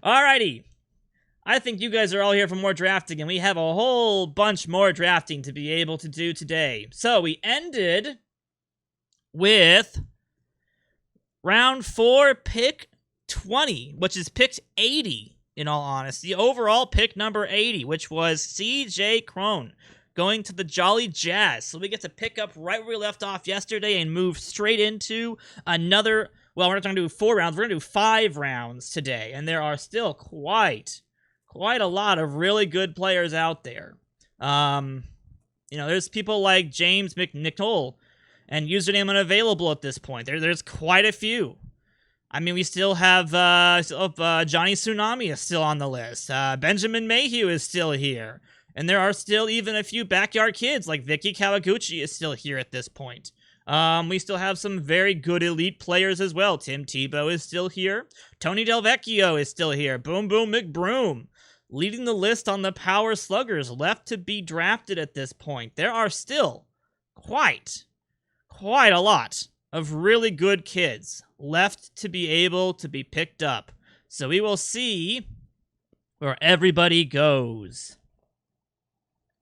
Alrighty. I think you guys are all here for more drafting, and we have a whole bunch more drafting to be able to do today. So we ended with round 4, pick 20, which is picked 80, in all honesty. Overall pick number 80, which was C.J. Crone, going to the Jolly Jazz. So we get to pick up right where we left off yesterday and move straight into another... Well, we're not going to do 4 rounds. We're going to do 5 rounds today, and there are still quite a lot of really good players out there. There's people like James McNichol and username unavailable at this point. There's quite a few. I mean, we still have Johnny Tsunami is still on the list. Benjamin Mayhew is still here. And there are still even a few backyard kids, like Vicky Kawaguchi is still here at this point. We still have some very good elite players as well. Tim Tebow is still here. Tony Del Vecchio is still here. Boom Boom McBroom leading the list on the power sluggers left to be drafted at this point. There are still quite a lot of really good kids left to be able to be picked up. So we will see where everybody goes.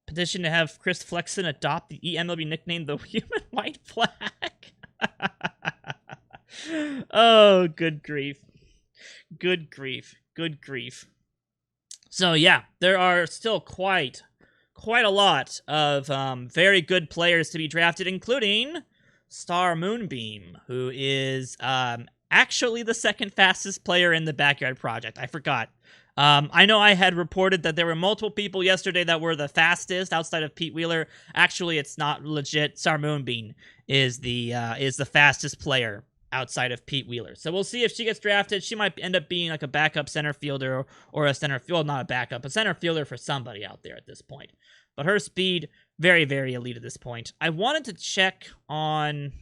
Petition to have Chris Flexen adopt the EMLB nickname the Human White Flag. Oh, good grief. Good grief. Good grief. So yeah, there are still quite a lot of very good players to be drafted, including Star Moonbeam, who is actually the second fastest player in the Backyard Project. I forgot. I know I had reported that there were multiple people yesterday that were the fastest outside of Pete Wheeler. Actually, it's not legit. Star Moonbeam is the fastest player outside of Pete Wheeler. So we'll see if she gets drafted. She might end up being like a backup center fielder or a center field, not a backup, a center fielder for somebody out there at this point. But her speed, very, very elite at this point. I wanted to check on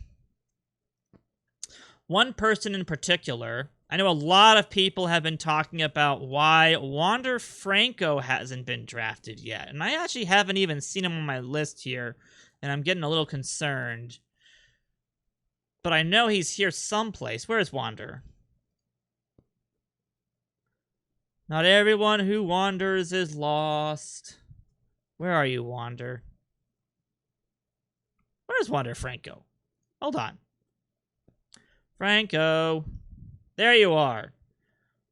one person in particular. I know a lot of people have been talking about why Wander Franco hasn't been drafted yet. And I actually haven't even seen him on my list here. And I'm getting a little concerned. But I know he's here someplace. Where is Wander? Not everyone who wanders is lost. Where are you, Wander? Where's Wander Franco? Hold on. Franco. There you are.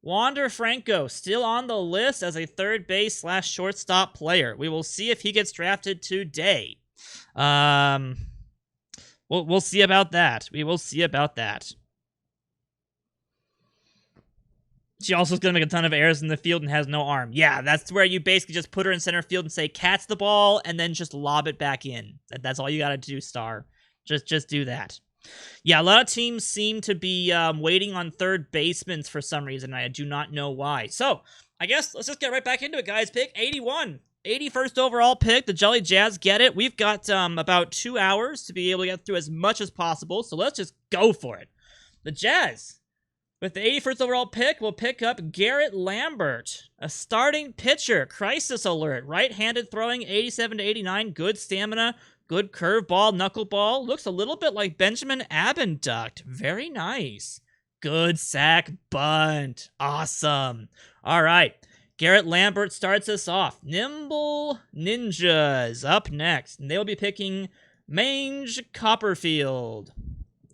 Wander Franco, still on the list as a third base / shortstop player. We will see if he gets drafted today. We'll see about that. We will see about that. She also is going to make a ton of errors in the field and has no arm. Yeah, that's where you basically just put her in center field and say, catch the ball, and then just lob it back in. That's all you got to do, Star. Just do that. Yeah, a lot of teams seem to be waiting on third basemen for some reason. I do not know why. So, I guess let's just get right back into it, guys. Pick 81. 81st overall pick. The Jolly Jazz get it. We've got about 2 hours to be able to get through as much as possible, so let's just go for it. The Jazz, with the 81st overall pick, will pick up Garrett Lambert, a starting pitcher. Crisis alert. Right-handed throwing, 87 to 89. Good stamina. Good curveball, knuckleball. Looks a little bit like Benjamin Abenduct. Very nice. Good sack bunt. Awesome. All right. Garrett Lambert starts us off. Nimble Ninjas up next. And they will be picking Mange Copperfield.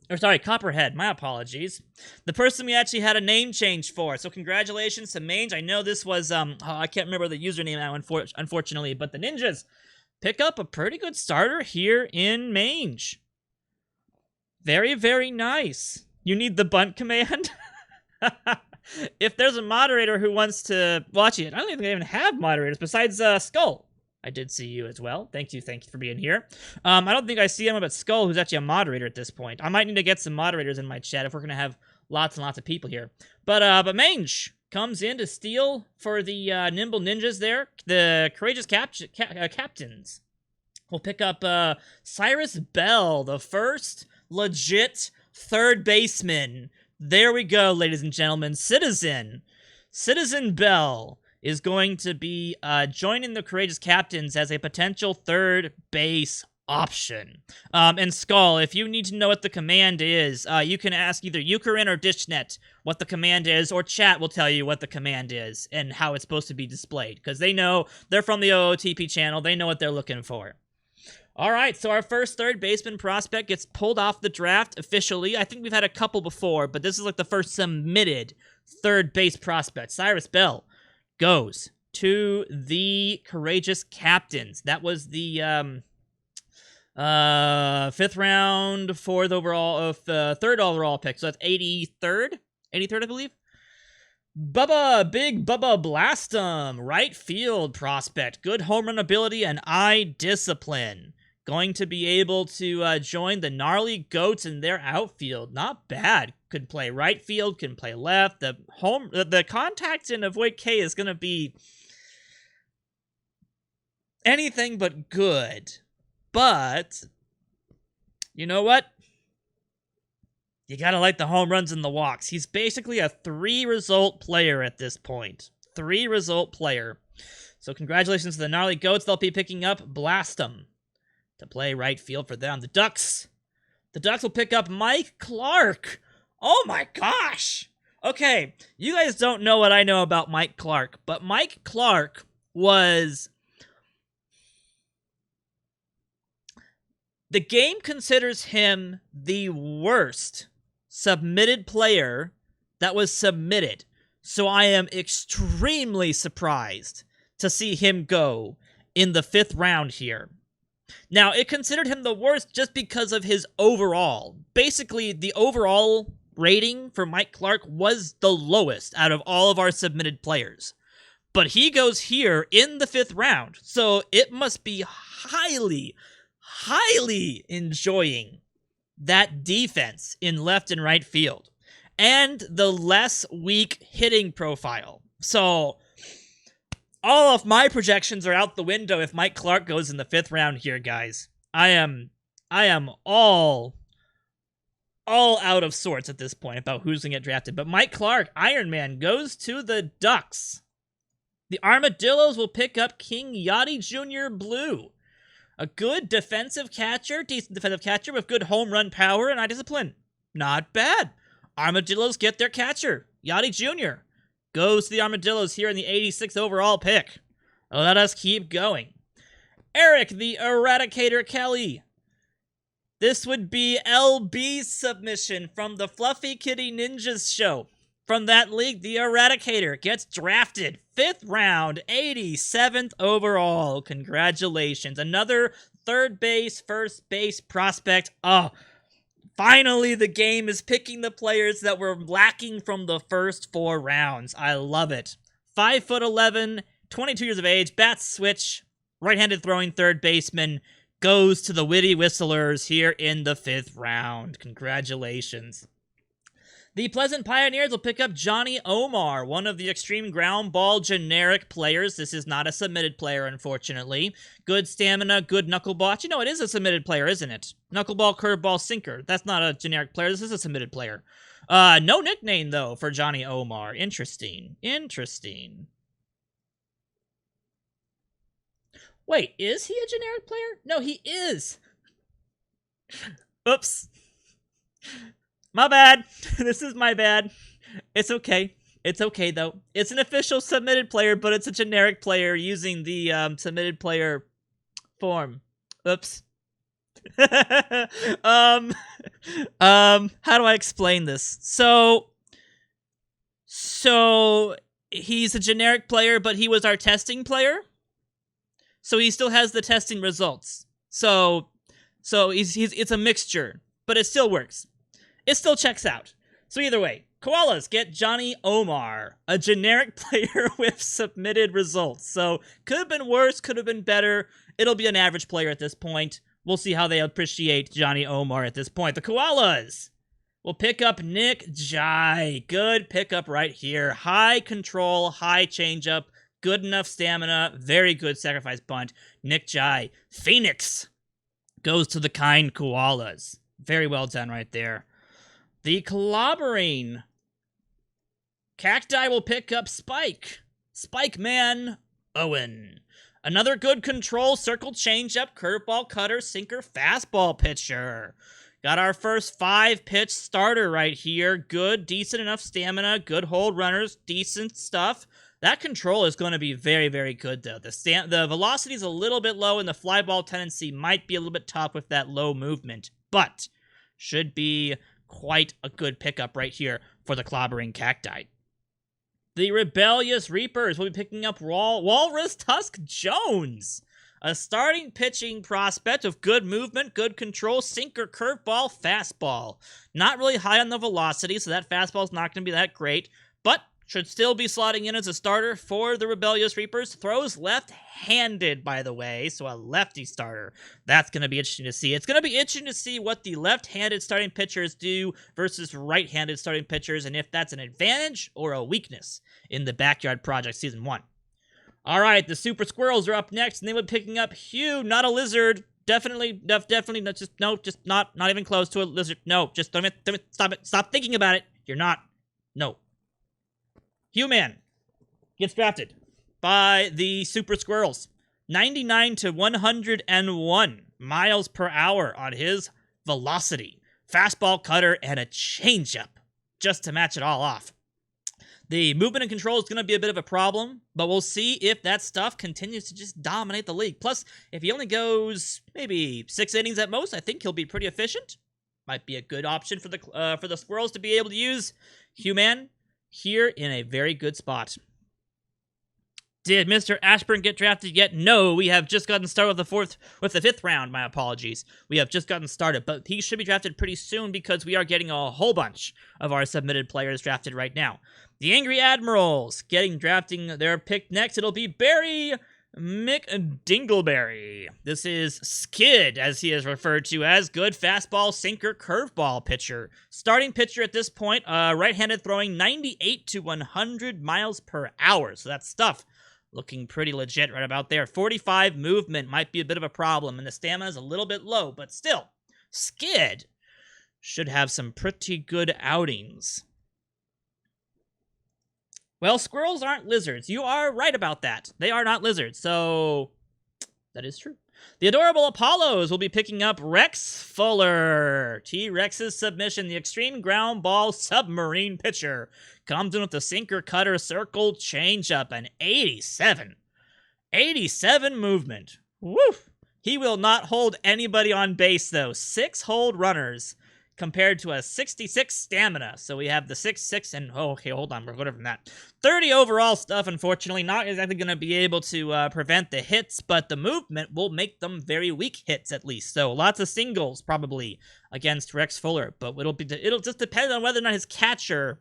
Copperhead. My apologies. The person we actually had a name change for. So congratulations to Mange. I know this was, I can't remember the username now, unfortunately. But the Ninjas pick up a pretty good starter here in Mange. Very, very nice. You need the bunt command? If there's a moderator who wants to watch it, I don't even think I even have moderators besides Skull. I did see you as well. Thank you for being here. I don't think I see him, but Skull, who's actually a moderator at this point. I might need to get some moderators in my chat if we're going to have lots and lots of people here. But Mange comes in to steal for the Nimble Ninjas there. The Courageous Captains will pick up Cyrus Bell, the first legit third baseman. There we go, ladies and gentlemen. Citizen Bell is going to be joining the Courageous Captains as a potential third base option. And Skull, if you need to know what the command is, you can ask either Eucharin or DishNet what the command is, or chat will tell you what the command is and how it's supposed to be displayed, because they know, they're from the OOTP channel, they know what they're looking for. All right, so our first third baseman prospect gets pulled off the draft officially. I think we've had a couple before, but this is like the first submitted third base prospect. Cyrus Bell goes to the Courageous Captains. That was the fifth round, fourth overall, third overall pick. So that's 83rd, I believe. Big Bubba Blastum, right field prospect. Good home run ability and eye discipline. Going to be able to join the Gnarly Goats in their outfield. Not bad. Could play right field, can play left. The contact in Avoid K is going to be anything but good. But, you know what? You gotta like the home runs and the walks. He's basically a 3-result player at this point. 3-result player. So congratulations to the Gnarly Goats. They'll be picking up Blastum to play right field for them. The Ducks will pick up Mike Clark. Oh my gosh! Okay, you guys don't know what I know about Mike Clark, but Mike Clark was... The game considers him the worst submitted player that was submitted. So I am extremely surprised to see him go in the 5th round here. Now, it considered him the worst just because of his overall. Basically, the overall rating for Mike Clark was the lowest out of all of our submitted players. But he goes here in the 5th round, so it must be highly enjoying that defense in left and right field. And the less weak hitting profile. So, all of my projections are out the window if Mike Clark goes in the 5th round here, guys. I am all out of sorts at this point about who's going to get drafted. But Mike Clark, Iron Man, goes to the Ducks. The Armadillos will pick up King Yachty Jr. Blue. A good defensive catcher, decent defensive catcher with good home run power and eye discipline. Not bad. Armadillos get their catcher. Yachty Jr. goes to the Armadillos here in the 86th overall pick. Let us keep going. Eric the Eradicator Kelly. This would be LB's submission from the Fluffy Kitty Ninjas show. From that league, the Eradicator gets drafted 5th round, 87th overall. Congratulations. Another third base, first base prospect. Oh, finally the game is picking the players that were lacking from the first 4 rounds. I love it. 5'11", 22 years of age, bat switch, right-handed throwing third baseman, goes to the Witty Whistlers here in the 5th round. Congratulations. The Pleasant Pioneers will pick up Johnny Omar, one of the Extreme Ground Ball generic players. This is not a submitted player, unfortunately. Good stamina, good knuckleball. You know, it is a submitted player, isn't it? Knuckleball, curveball, sinker. That's not a generic player. This is a submitted player. No nickname, though, for Johnny Omar. Interesting. Wait, is he a generic player? No, he is. Oops. My bad. This is my bad. It's okay. It's okay, though. It's an official submitted player, but it's a generic player using the submitted player form. Oops. How do I explain this? So he's a generic player, but he was our testing player. So he still has the testing results. So it's a mixture, but it still works. It still checks out. So either way, Koalas get Johnny Omar, a generic player with submitted results. So could have been worse, could have been better. It'll be an average player at this point. We'll see how they appreciate Johnny Omar at this point. The Koalas will pick up Nick Jai. Good pickup right here. High control, high changeup, good enough stamina, very good sacrifice bunt. Nick Jai. Phoenix goes to the Kind Koalas. Very well done right there. The Clobbering Cacti will pick up Spike Man Owen. Another good control, circle changeup, curveball, cutter, sinker, fastball pitcher. Got our first 5-pitch starter right here. Good, decent enough stamina, good hold runners, decent stuff. That control is going to be very, very good, though. The velocity is a little bit low, and the fly ball tendency might be a little bit tough with that low movement, but should be quite a good pickup right here for the clobbering cacti. The Rebellious Reapers will be picking up Walrus Tusk Jones, a starting pitching prospect of good movement, good control, sinker, curveball, fastball. Not really high on the velocity, so that fastball is not going to be that great, but should still be slotting in as a starter for the Rebellious Reapers. Throws left-handed, by the way, so a lefty starter. That's going to be interesting to see. It's going to be interesting to see what the left-handed starting pitchers do versus right-handed starting pitchers, and if that's an advantage or a weakness in the Backyard Project Season 1. All right, the Super Squirrels are up next, and they will be picking up Hugh, not a lizard. Definitely, not even close to a lizard. No, just don't even, stop it. Stop thinking about it. You're not. No. Hugh-Man gets drafted by the Super Squirrels. 99 to 101 miles per hour on his velocity. Fastball, cutter, and a changeup just to match it all off. The movement and control is going to be a bit of a problem, but we'll see if that stuff continues to just dominate the league. Plus, if he only goes maybe 6 innings at most, I think he'll be pretty efficient. Might be a good option for the Squirrels to be able to use Hugh-Man here in a very good spot. Did Mr. Ashburn get drafted yet? No, we have just gotten started with the 5th round. My apologies. We have just gotten started, but he should be drafted pretty soon because we are getting a whole bunch of our submitted players drafted right now. The Angry Admirals drafting their pick next. It'll be Barry McDingleberry. This is Skid, as he is referred to as. Good fastball, sinker, curveball pitcher. Starting pitcher at this point, right-handed throwing 98 to 100 miles per hour. So that's stuff looking pretty legit right about there. 45 movement might be a bit of a problem, and the stamina is a little bit low, but still, Skid should have some pretty good outings. Well, squirrels aren't lizards. You are right about that. They are not lizards, so that is true. The Adorable Apollos will be picking up Rex Fuller. T-Rex's submission, the extreme ground ball submarine pitcher. Comes in with the sinker, cutter, circle, changeup, and 87. 87 movement. Woof! He will not hold anybody on base, though. 6 hold runners compared to a 66 stamina. So we have the 6, and, okay, hold on, we're going from that. 30 overall stuff, unfortunately. Not exactly going to be able to prevent the hits, but the movement will make them very weak hits, at least. So lots of singles, probably, against Rex Fuller. But it'll just depend on whether or not his catcher,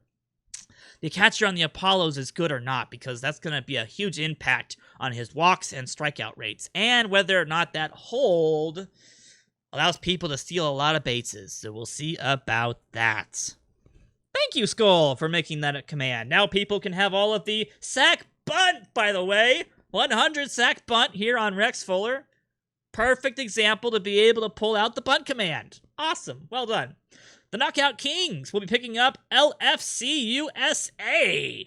the catcher on the Apollos, is good or not, because that's going to be a huge impact on his walks and strikeout rates, and whether or not that hold allows people to steal a lot of bases, so we'll see about that. Thank you, Skull, for making that a command. Now people can have all of the sack bunt, by the way. 100 sack bunt here on Rex Fuller. Perfect example to be able to pull out the bunt command. Awesome. Well done. The Knockout Kings will be picking up LFC USA.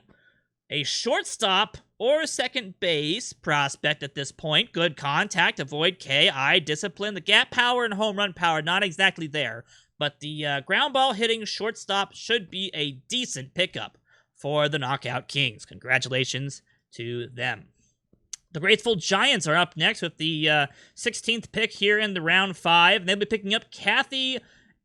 A shortstop or second base prospect at this point. Good contact, avoid KI, discipline. The gap power and home run power, not exactly there. But the ground ball hitting shortstop should be a decent pickup for the Knockout Kings. Congratulations to them. The Graceful Giants are up next with the 16th pick here in the round 5. They'll be picking up Kathy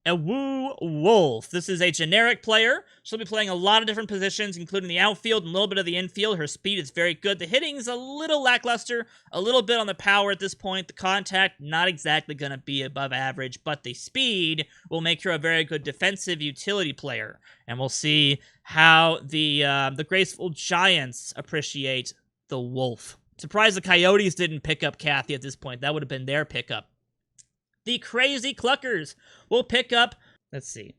Ewu Wolf. This is a generic player. She'll be playing a lot of different positions, including the outfield and a little bit of the infield. Her speed is very good. The hitting is a little lackluster, a little bit on the power at this point. The contact, not exactly going to be above average, but the speed will make her a very good defensive utility player. And we'll see how the Graceful Giants appreciate the Wolf. Surprised the Coyotes didn't pick up Kathy at this point. That would have been their pickup. The Crazy Cluckers will pick up, let's see.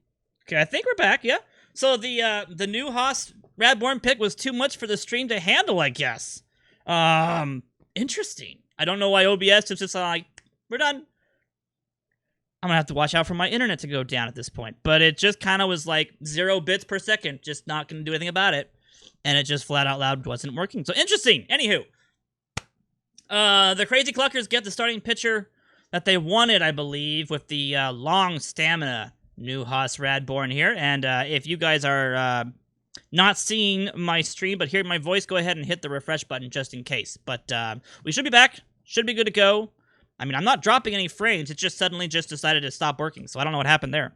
Okay, I think we're back, yeah. So the new Haas Radborn pick was too much for the stream to handle, I guess. Interesting. I don't know why OBS is just like, we're done. I'm gonna have to watch out for my internet to go down at this point. But it just kind of was like 0 bits per second, just not gonna do anything about it. And it just flat out loud wasn't working. So interesting. Anywho. The Crazy Cluckers get the starting pitcher that they wanted, I believe, with the long stamina new Haas Radborn here. And if you guys are not seeing my stream but hearing my voice, go ahead and hit the refresh button just in case. But we should be back. Should be good to go. I mean, I'm not dropping any frames. It just suddenly just decided to stop working, so I don't know what happened there.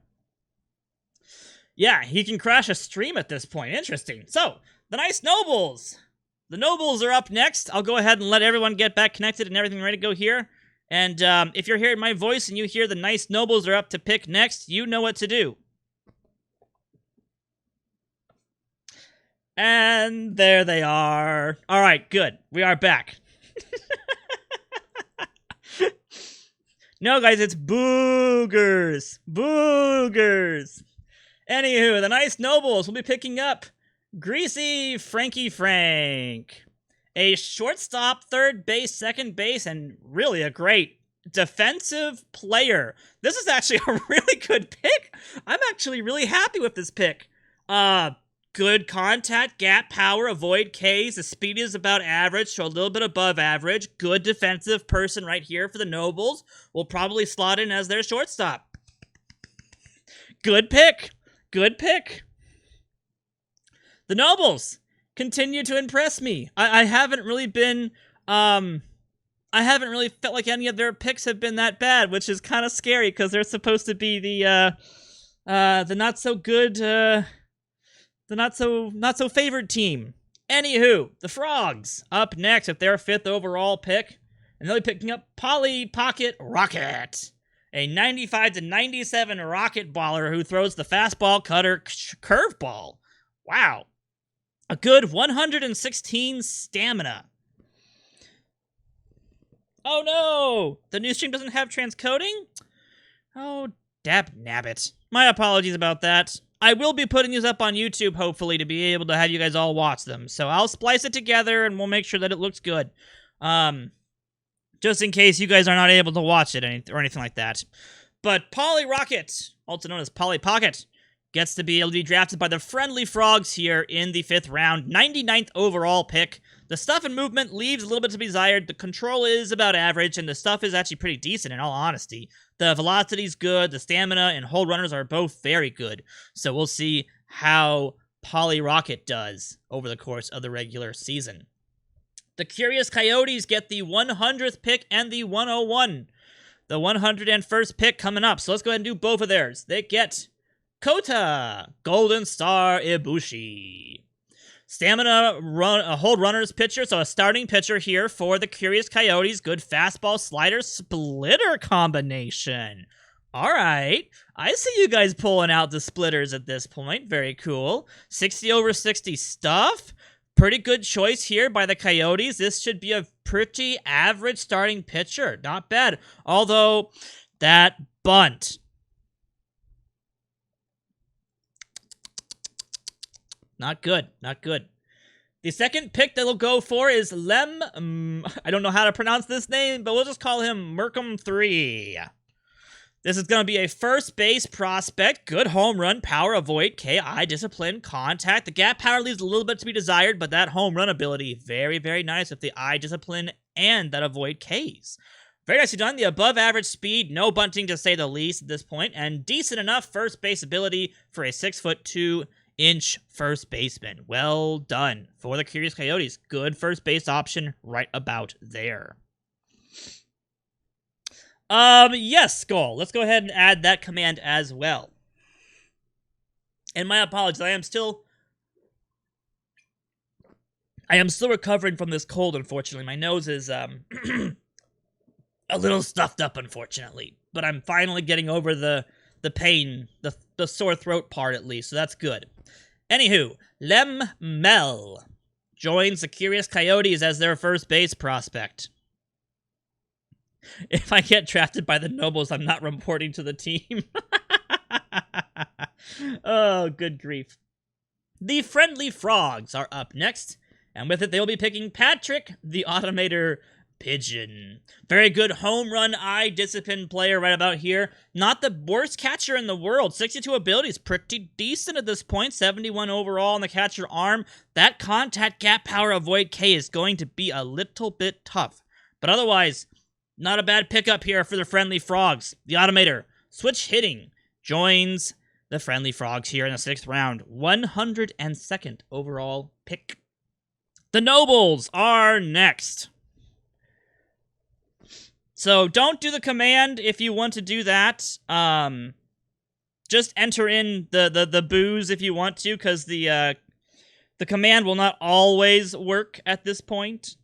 Yeah, he can crash a stream at this point. Interesting. So, the Nice Nobles. The Nobles are up next. I'll go ahead and let everyone get back connected and everything ready to go here. And if you're hearing my voice and you hear the Nice Nobles are up to pick next, you know what to do. And there they are. All right, good. We are back. No, guys, it's Boogers. Boogers. Anywho, the Nice Nobles will be picking up Greasy Frankie Frank. A shortstop, third base, second base, and really a great defensive player. This is actually a really good pick. I'm actually really happy with this pick. Good contact, gap power, avoid Ks. The speed is about average, so a little bit above average. Good defensive person right here for the Nobles. Will probably slot in as their shortstop. Good pick. Good pick. The Nobles continue to impress me. I haven't really been, I haven't really felt like any of their picks have been that bad, which is kind of scary because they're supposed to be the not so good, the not so favored team. Anywho, the Frogs up next with their 5th overall pick, and they'll be picking up Polly Pocket Rocket, a 95-97 rocket baller who throws the fastball, cutter, curveball. Wow, a good 116 stamina. Oh no, the new stream doesn't have transcoding? Oh, dab nabbit. My apologies about that. I will be putting these up on YouTube, hopefully, to be able to have you guys all watch them. So I'll splice it together, and we'll make sure that it looks good. Just in case you guys are not able to watch it or anything like that. But Polly Rocket, also known as Polly Pocket, gets to be able to be drafted by the Friendly Frogs here in the 5th round. 99th overall pick. The stuff and movement leaves a little bit to be desired. The control is about average, and the stuff is actually pretty decent, in all honesty. The velocity's good, the stamina and hold runners are both very good. So we'll see how Polly Rocket does over the course of the regular season. The Curious Coyotes get the 100th pick and the 101. The 101st pick coming up. So let's go ahead and do both of theirs. They get Kota, Golden Star Ibushi. Stamina hold runners pitcher, so a starting pitcher here for the Curious Coyotes. Good fastball, slider, splitter combination. All right. I see you guys pulling out the splitters at this point. Very cool. 60/60 stuff. Pretty good choice here by the Coyotes. This should be a pretty average starting pitcher. Not bad. Although, that bunt. Not good. Not good. The second pick that we'll go for is I don't know how to pronounce this name, but we'll just call him Merkham 3. This is going to be a first base prospect. Good home run, power, avoid, KI, discipline, contact. The gap power leaves a little bit to be desired, but that home run ability, very, very nice with the eye discipline and that avoid Ks. Very nicely done. The above average speed, no bunting to say the least at this point, and decent enough first base ability for a 6'2" first baseman. Well done for the Curious Coyotes. Good first base option right about there. Yes, Skull. Let's go ahead and add that command as well. And my apologies, I am still recovering from this cold, unfortunately. My nose is, a little stuffed up, unfortunately. But I'm finally getting over the pain, the sore throat part at least, so that's good. Anywho, Lem Mel joins the Curious Coyotes as their first base prospect. If I get drafted by the Nobles, I'm not reporting to the team. Oh, good grief. The Friendly Frogs are up next, and with it they will be picking Patrick, the Automator Pigeon. Very good home run eye discipline player right about here. Not the worst catcher in the world. 62 abilities, pretty decent at this point. 71 overall on the catcher arm. That contact gap power avoid K is going to be a little bit tough. But otherwise, not a bad pickup here for the Friendly Frogs. The Automator, switch hitting, joins the Friendly Frogs here in the 6th round. 102nd overall pick. The Nobles are next. So don't do the command if you want to do that. Just enter in the booze if you want to, because the command will not always work at this point,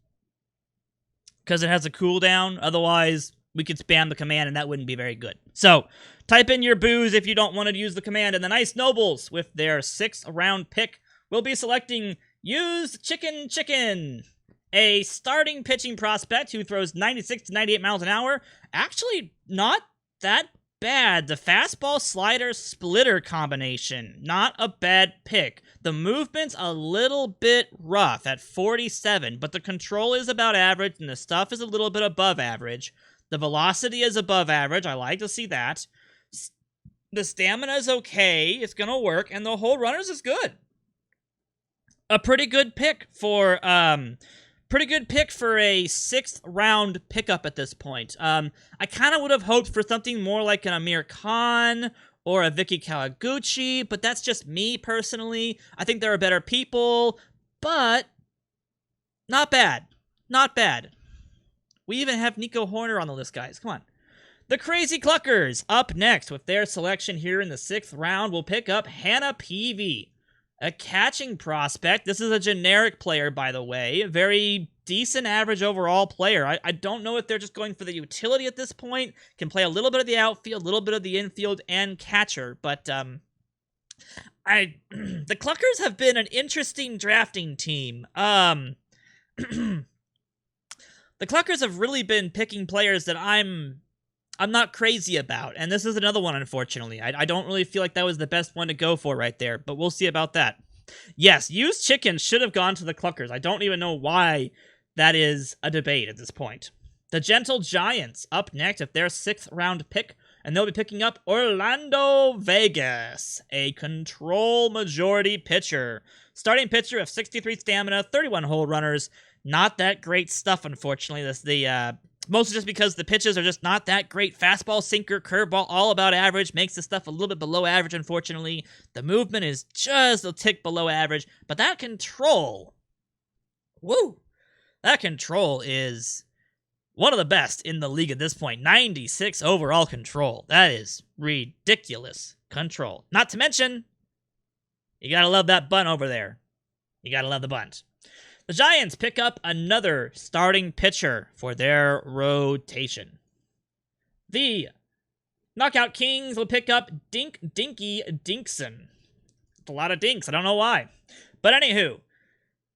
because it has a cooldown. Otherwise, we could spam the command, and that wouldn't be very good. So type in your booze if you don't want to use the command. And the Nice Nobles, with their 6th round pick, will be selecting Use Chicken, a starting pitching prospect who throws 96 to 98 miles an hour. Actually, not that bad. The fastball slider splitter combination, not a bad pick. The movement's a little bit rough at 47, but the control is about average, and the stuff is a little bit above average. The velocity is above average. I like to see that. The stamina is okay. It's gonna work, and the whole runners is good. A pretty good pick for a 6th round pickup at this point. I kind of would have hoped for something more like an Amir Khan or a Vicky Kawaguchi, but that's just me personally. I think there are better people, but not bad. Not bad. We even have Nico Horner on the list, guys. Come on. The Crazy Cluckers, up next with their selection here in the 6th round, will pick up Hannah Peavy, a catching prospect. This is a generic player, by the way. Very decent average overall player. I don't know if they're just going for the utility at this point. Can play a little bit of the outfield, a little bit of the infield, and catcher. But the Cluckers have been an interesting drafting team. The Cluckers have really been picking players that I'm not crazy about, and this is another one, unfortunately. I don't really feel like that was the best one to go for right there, but we'll see about that. Yes, Used Chicken should have gone to the Cluckers. I don't even know why that is a debate at this point. The Gentle Giants, up next with their 6th round pick, and they'll be picking up Orlando Vegas, a control majority pitcher. Starting pitcher of 63 stamina, 31 hole runners. Not that great stuff, unfortunately. Mostly just because the pitches are just not that great. Fastball, sinker, curveball, all about average. Makes the stuff a little bit below average, unfortunately. The movement is just a tick below average. But that control, woo! That control is one of the best in the league at this point. 96 overall control. That is ridiculous control. Not to mention, you gotta love that bunt over there. You gotta love the bunt. The Giants pick up another starting pitcher for their rotation. The Knockout Kings will pick up Dinky Dinkson. A lot of dinks, I don't know why. But anywho,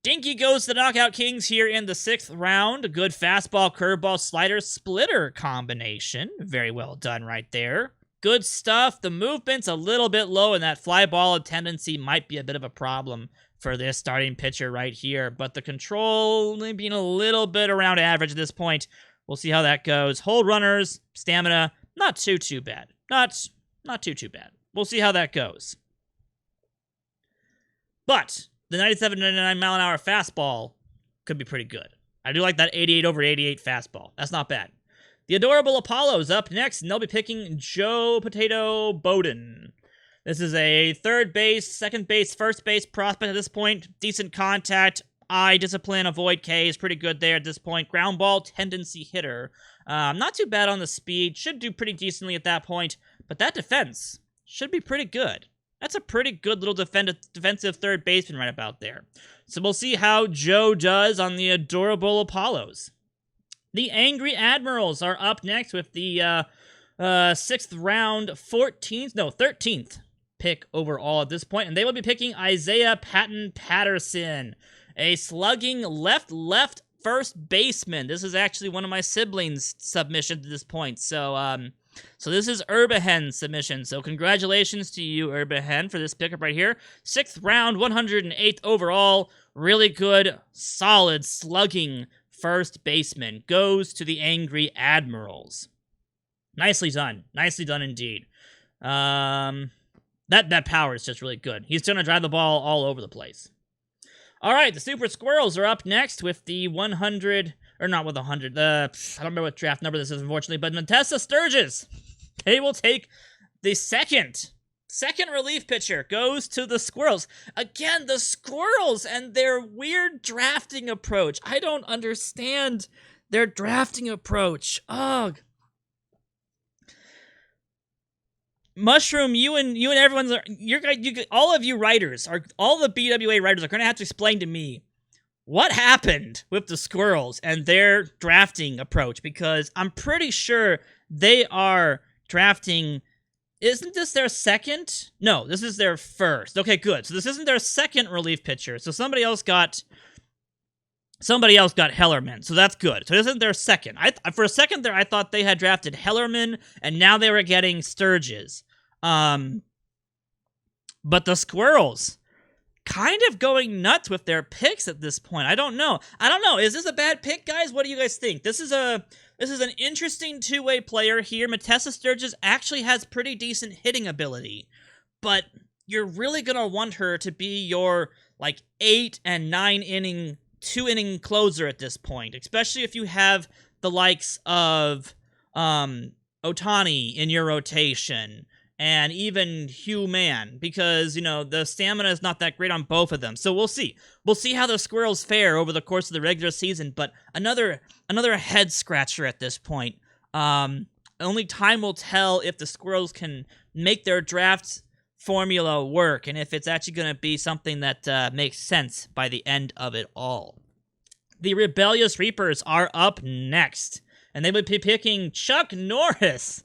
Dinky goes to the Knockout Kings here in the 6th round. A good fastball, curveball, slider, splitter combination. Very well done right there. Good stuff. The movement's a little bit low, and that fly ball tendency might be a bit of a problem for this starting pitcher right here. But the control only being a little bit around average at this point. We'll see how that goes. Hold runners, stamina, not too bad. Not too bad. We'll see how that goes. But the 97 to 99 mile an hour fastball could be pretty good. I do like that 88 over 88 fastball. That's not bad. The Adorable Apollo's up next, and they'll be picking Joe Potato Bowden. This is a third base, second base, first base prospect at this point. Decent contact, eye discipline, avoid K is pretty good there at this point. Ground ball tendency hitter. Not too bad on the speed. Should do pretty decently at that point. But that defense should be pretty good. That's a pretty good little defensive third baseman right about there. So we'll see how Joe does on the Adorable Apollos. The Angry Admirals are up next with the 6th round, 13th pick overall at this point, and they will be picking Isaiah Patton-Patterson, a slugging left first baseman. This is actually one of my siblings' submissions at this point, so this is Urbahen's submission, so congratulations to you, Urbahen, for this pickup right here. 6th round, 108th overall, really good, solid slugging first baseman, goes to the Angry Admirals. Nicely done indeed. That power is just really good. He's going to drive the ball all over the place. All right, the Super Squirrels are up next with the or not with 100. I don't remember what draft number this is, unfortunately, but Natessa Sturgis, they will take the second relief pitcher, goes to the Squirrels. Again, the Squirrels and their weird drafting approach. I don't understand their drafting approach. Ugh. Mushroom, you and everyone's, all of you writers, all the BWA writers are going to have to explain to me what happened with the Squirrels and their drafting approach, because I'm pretty sure they are drafting. Isn't this their second? No, this is their first. Okay, good. So this isn't their second relief pitcher. So somebody else got Hellerman. So that's good. So this isn't their second. For a second there, I thought they had drafted Hellerman, and now they were getting Sturgis. But the Squirrels kind of going nuts with their picks at this point. I don't know. Is this a bad pick, guys? What do you guys think? This is an interesting two-way player here. Natessa Sturgis actually has pretty decent hitting ability, but you're really going to want her to be your, 8 and 9 inning, 2-inning closer at this point, especially if you have the likes of Otani in your rotation, and even Hugh Mann, because, the stamina is not that great on both of them. So we'll see. We'll see how the Squirrels fare over the course of the regular season, but another head scratcher at this point. Only time will tell if the Squirrels can make their draft formula work, and if it's actually going to be something that makes sense by the end of it all. The Rebellious Reapers are up next, and they would be picking Chuck Norris.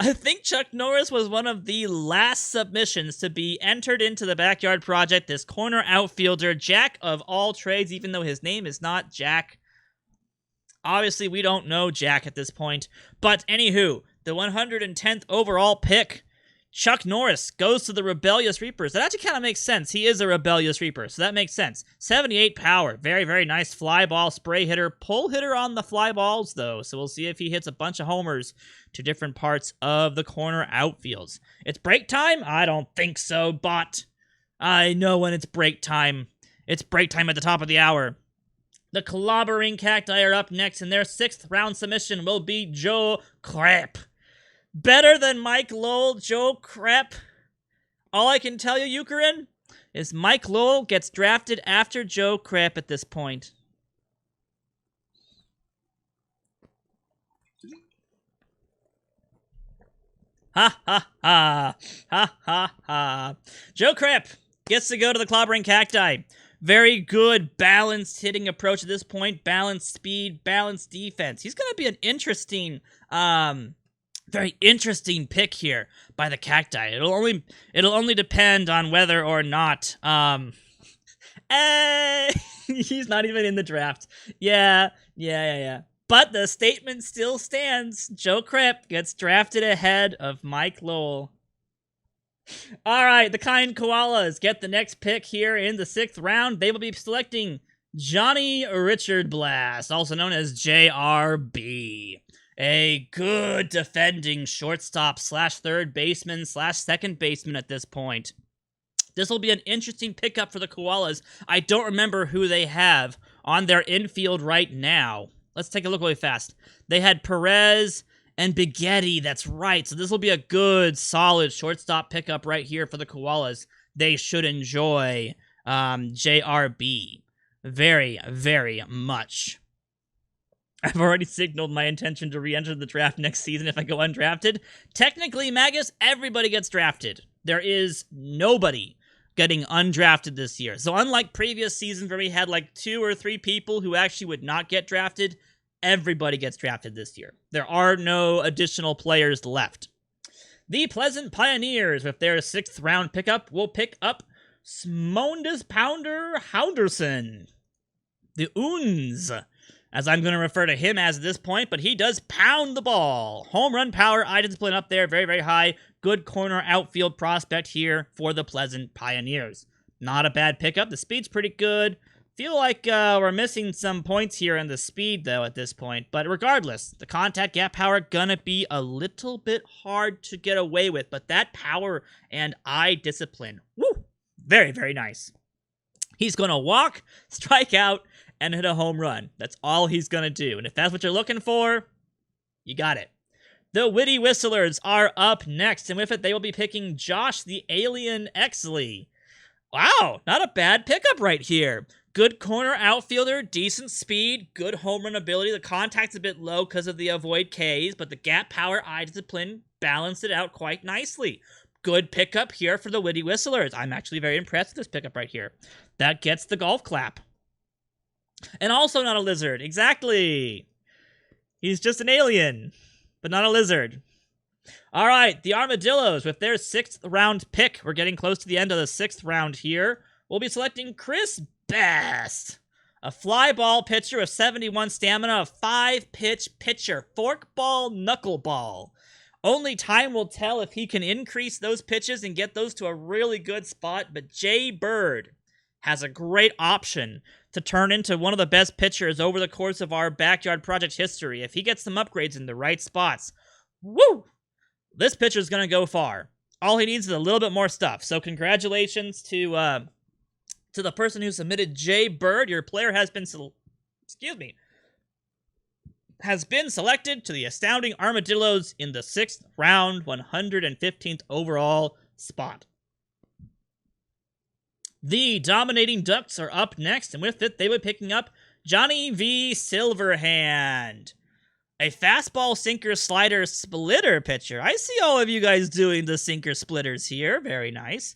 I think Chuck Norris was one of the last submissions to be entered into the Backyard Project. This corner outfielder, jack of all trades, even though his name is not Jack. Obviously, we don't know Jack at this point. But anywho, the 110th overall pick, Chuck Norris, goes to the Rebellious Reapers. That actually kind of makes sense. He is a Rebellious Reaper, so that makes sense. 78 power. Very, very nice fly ball, spray hitter, pull hitter on the fly balls, though. So we'll see if he hits a bunch of homers to different parts of the corner outfields. It's break time? I don't think so, but I know when it's break time. It's break time at the top of the hour. The Clobbering Cacti are up next, and their 6th round submission will be Joe Crap. Better than Mike Lowell, Joe Crap. All I can tell you, Eucharin, is Mike Lowell gets drafted after Joe Crap at this point. Ha ha ha. Ha ha ha. Joe Crap gets to go to the Clobbering Cacti. Very good, balanced hitting approach at this point. Balanced speed, balanced defense. He's going to be an interesting, very interesting pick here by the Cacti. It'll only depend on whether or not, he's not even in the draft. Yeah. But the statement still stands. Joe Crip gets drafted ahead of Mike Lowell. All right, the Kind Koalas get the next pick here in the 6th round. They will be selecting Johnny Richard Blast, also known as JRB. A good defending shortstop / third baseman / second baseman at this point. This will be an interesting pickup for the Koalas. I don't remember who they have on their infield right now. Let's take a look really fast. They had Perez and Bighetti, that's right. So this will be a good, solid shortstop pickup right here for the Koalas. They should enjoy JRB very, very much. I've already signaled my intention to re-enter the draft next season if I go undrafted. Technically, Magus, everybody gets drafted. There is nobody getting undrafted this year. So unlike previous seasons where we had 2 or 3 people who actually would not get drafted, everybody gets drafted this year. There are no additional players left. The Pleasant Pioneers, with their 6th round pickup, will pick up Smondus Pounder Hounderson. The Oons, as I'm going to refer to him as at this point, but he does pound the ball. Home run power, eye discipline up there, very, very high. Good corner outfield prospect here for the Pleasant Pioneers. Not a bad pickup. The speed's pretty good. Feel like we're missing some points here in the speed, though, at this point. But regardless, the contact gap power gonna be a little bit hard to get away with. But that power and eye discipline, woo, very, very nice. He's gonna walk, strike out, and hit a home run. That's all he's going to do. And if that's what you're looking for, you got it. The Witty Whistlers are up next, and with it, they will be picking Josh the Alien Exley. Wow, not a bad pickup right here. Good corner outfielder, decent speed, good home run ability. The contact's a bit low because of the avoid Ks, but the gap power, eye discipline balanced it out quite nicely. Good pickup here for the Witty Whistlers. I'm actually very impressed with this pickup right here. That gets the golf clap. And also not a lizard. Exactly. He's just an alien, but not a lizard. All right, the Armadillos with their 6th round pick. We're getting close to the end of the 6th round here. We'll be selecting Chris Best, a fly ball pitcher with 71 stamina, a 5-pitch pitcher, forkball, knuckleball. Only time will tell if he can increase those pitches and get those to a really good spot, but Jay Bird has a great option to turn into one of the best pitchers over the course of our backyard project history. If he gets some upgrades in the right spots, woo! This pitcher's going to go far. All he needs is a little bit more stuff. So congratulations to the person who submitted Jay Bird. Your player has been selected to the Astounding Armadillos in the 6th round, 115th overall spot. The Dominating Ducks are up next, and with it, they will be picking up Johnny V. Silverhand, a fastball, sinker, slider, splitter pitcher. I see all of you guys doing the sinker splitters here. Very nice.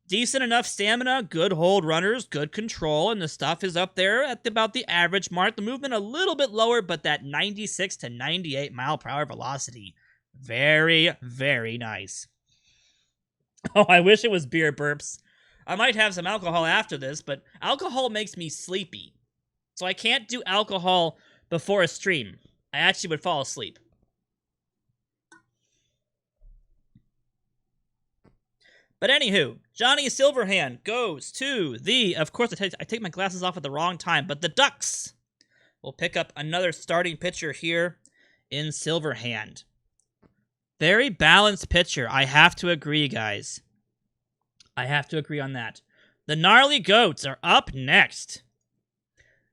Decent enough stamina, good hold runners, good control, and the stuff is up there at about the average mark. The movement a little bit lower, but that 96 to 98 mile per hour velocity. Very, very nice. Oh, I wish it was beer burps. I might have some alcohol after this, but alcohol makes me sleepy. So I can't do alcohol before a stream. I actually would fall asleep. But anywho, Johnny Silverhand goes to the, of course, I take my glasses off at the wrong time, but the Ducks will pick up another starting pitcher here in Silverhand. Very balanced pitcher. I have to agree, guys. I have to agree on that. The Gnarly Goats are up next.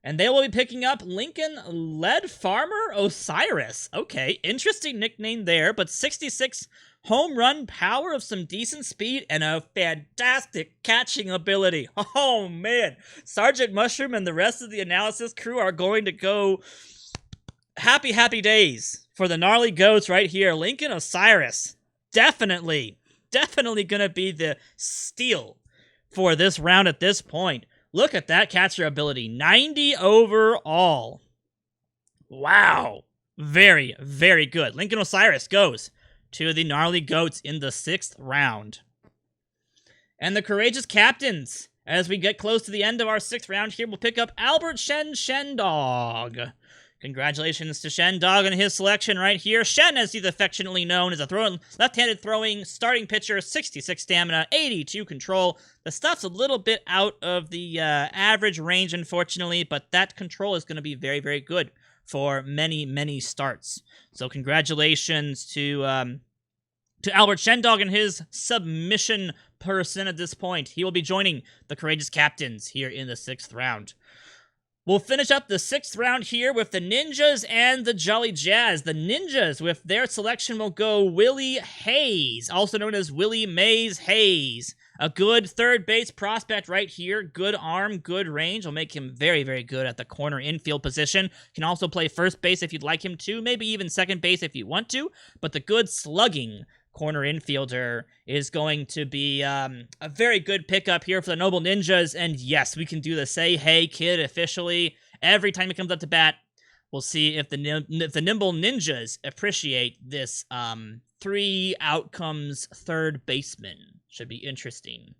And they will be picking up Lincoln Lead Farmer Osiris. Okay, interesting nickname there, but 66 home run power of some decent speed and a fantastic catching ability. Oh, man. Sergeant Mushroom and the rest of the analysis crew are going to go happy, happy days for the Gnarly Goats right here. Lincoln Osiris. Definitely going to be the steal for this round at this point. Look at that catcher ability. 90 overall. Wow. Very, very good. Lincoln Osiris goes to the Gnarly Goats in the 6th round. And the Courageous Captains, as we get close to the end of our 6th round here, will pick up Albert Shendog. Congratulations to Shendog on his selection right here. Shen, as he's affectionately known, is a left-handed throwing starting pitcher, 66 stamina, 82 control. The stuff's a little bit out of the average range, unfortunately, but that control is going to be very, very good for many, many starts. So congratulations to Albert Shendog and his submission person at this point. He will be joining the Courageous Captains here in the 6th round. We'll finish up the 6th round here with the Ninjas and the Jolly Jazz. The Ninjas, with their selection, will go Willie Hayes, also known as Willie Mays Hayes. A good third base prospect right here. Good arm, good range. Will make him very, very good at the corner infield position. Can also play first base if you'd like him to. Maybe even second base if you want to. But the good slugging corner infielder is going to be a very good pickup here for the Noble Ninjas. And yes, we can do the Say Hey Kid officially. Every time he comes up to bat, we'll see if the Nimble Ninjas appreciate this 3 outcomes third baseman. Should be interesting.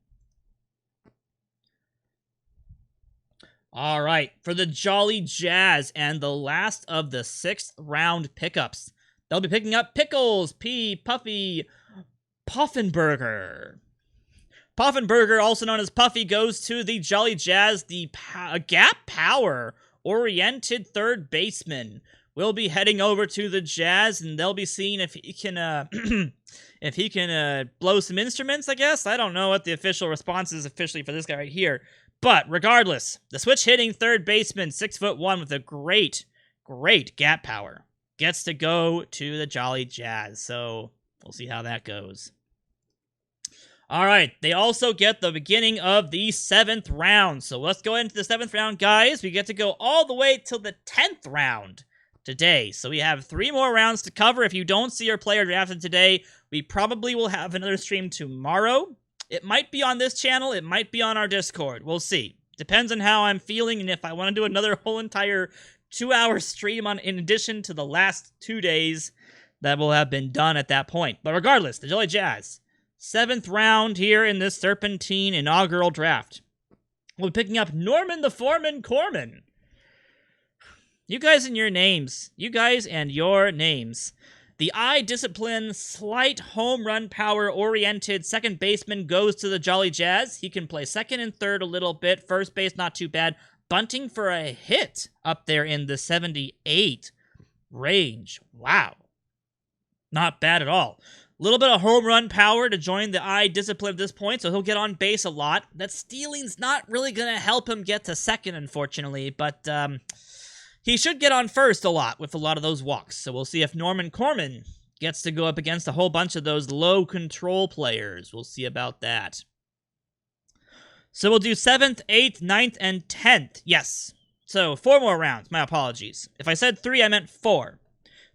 All right, for the Jolly Jazz and the last of the 6th round pickups, they'll be picking up Pickles P. Puffy Poffenberger. Poffenberger, also known as Puffy, goes to the Jolly Jazz. The gap power oriented third baseman will be heading over to the Jazz, and they'll be seeing if he can if he can blow some instruments, I guess. I don't know what the official response is officially for this guy right here. But regardless, the switch hitting third baseman, 6'1" with a great gap power, gets to go to the Jolly Jazz. So we'll see how that goes. All right, they also get the beginning of the 7th round. So let's go into the 7th round, guys. We get to go all the way till the 10th round today. So we have 3 more rounds to cover. If you don't see your player drafted today, we probably will have another stream tomorrow. It might be on this channel. It might be on our Discord. We'll see. Depends on how I'm feeling and if I want to do another whole entire 2-hour stream in addition to the last 2 days that will have been done at that point. But regardless, the Jolly Jazz, 7th round here in this Serpentine inaugural draft. We'll be picking up Norman the Foreman Corman. You guys and your names. You guys and your names. The eye discipline, slight home run power oriented second baseman goes to the Jolly Jazz. He can play second and third a little bit. First base, not too bad. Bunting for a hit up there in the 78 range. Wow. Not bad at all. A little bit of home run power to join the eye discipline at this point, so he'll get on base a lot. That stealing's not really going to help him get to second, unfortunately, but he should get on first a lot with a lot of those walks. So we'll see if Norman Corman gets to go up against a whole bunch of those low control players. We'll see about that. So we'll do 7th, 8th, 9th, and 10th. Yes. So 4 more rounds. My apologies. If I said 3, I meant 4.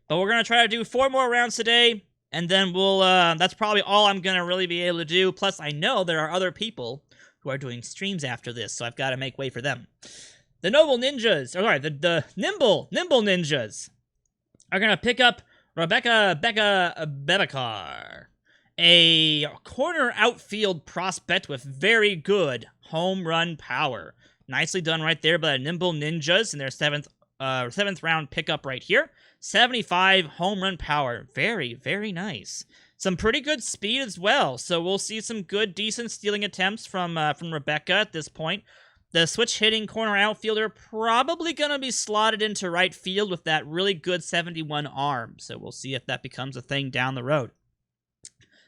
But we're going to try to do 4 more rounds today. And then we'll, that's probably all I'm going to really be able to do. Plus, I know there are other people who are doing streams after this, so I've got to make way for them. The Nimble Ninjas are going to pick up Rebecca Bebekar, a corner outfield prospect with very good home run power. Nicely done right there by the Nimble Ninjas in their 7th round pickup right here. 75 home run power. Very, very nice. Some pretty good speed as well. So we'll see some good, decent stealing attempts from Rebecca at this point. The switch hitting corner outfielder probably going to be slotted into right field with that really good 71 arm. So we'll see if that becomes a thing down the road.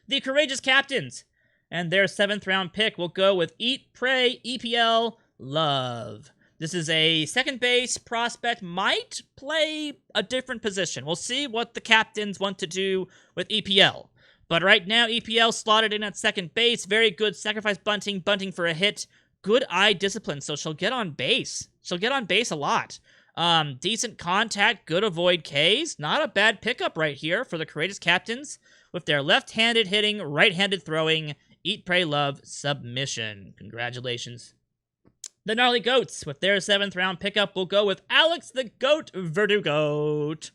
The Courageous Captains and their 7th round pick will go with Eat, Pray, EPL, Love. This is a second base prospect, might play a different position. We'll see what the Captains want to do with EPL. But right now, EPL slotted in at second base. Very good sacrifice bunting for a hit. Good eye discipline, so she'll get on base. She'll get on base a lot. Decent contact, good avoid Ks. Not a bad pickup right here for the Courageous Captains with their left-handed hitting, right-handed throwing, Eat, Pray, Love, submission. Congratulations. The Gnarly Goats, with their 7th round pickup, will go with Alex the Goat Verdugoat.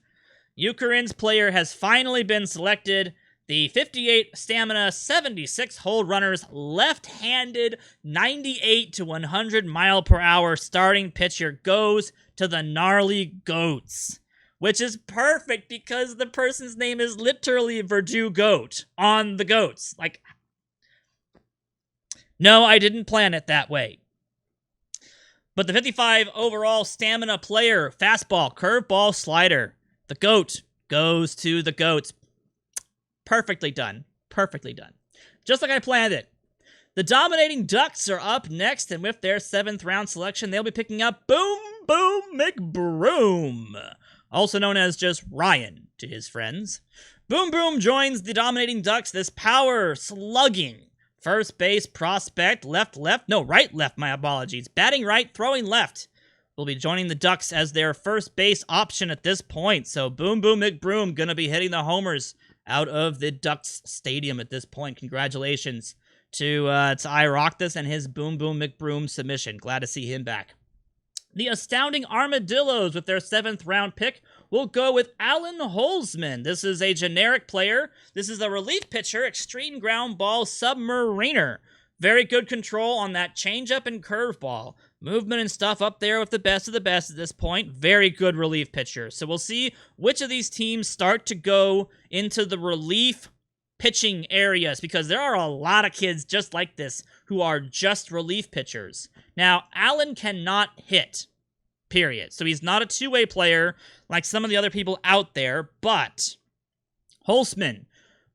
Ukraine's player has finally been selected. The 58 stamina, 76 hold runners, left-handed, 98 to 100 mile per hour starting pitcher goes to the Gnarly Goats, which is perfect because the person's name is literally Verdugoat on the Goats. Like, no, I didn't plan it that way. But the 55 overall stamina player, fastball, curveball, slider. The Goat goes to the Goats. Perfectly done. Perfectly done. Just like I planned it. The Dominating Ducks are up next, and with their 7th round selection, they'll be picking up Boom Boom McBroom, also known as just Ryan to his friends. Boom Boom joins the Dominating Ducks, this power slugging first base prospect, right left, my apologies. Batting right, throwing left. Will be joining the Ducks as their first base option at this point. So Boom Boom McBroom gonna be hitting the homers out of the Ducks stadium at this point. Congratulations to Irockthus and his Boom Boom McBroom submission. Glad to see him back. The Astounding Armadillos with their 7th round pick will go with Alan Holzman. This is a generic player. This is a relief pitcher, extreme ground ball submariner. Very good control on that changeup and curveball. Movement and stuff up there with the best of the best at this point. Very good relief pitcher. So we'll see which of these teams start to go into the relief pitching areas, because there are a lot of kids just like this who are just relief pitchers. Now, Alan cannot hit, period. So he's not a two-way player like some of the other people out there, but Holzman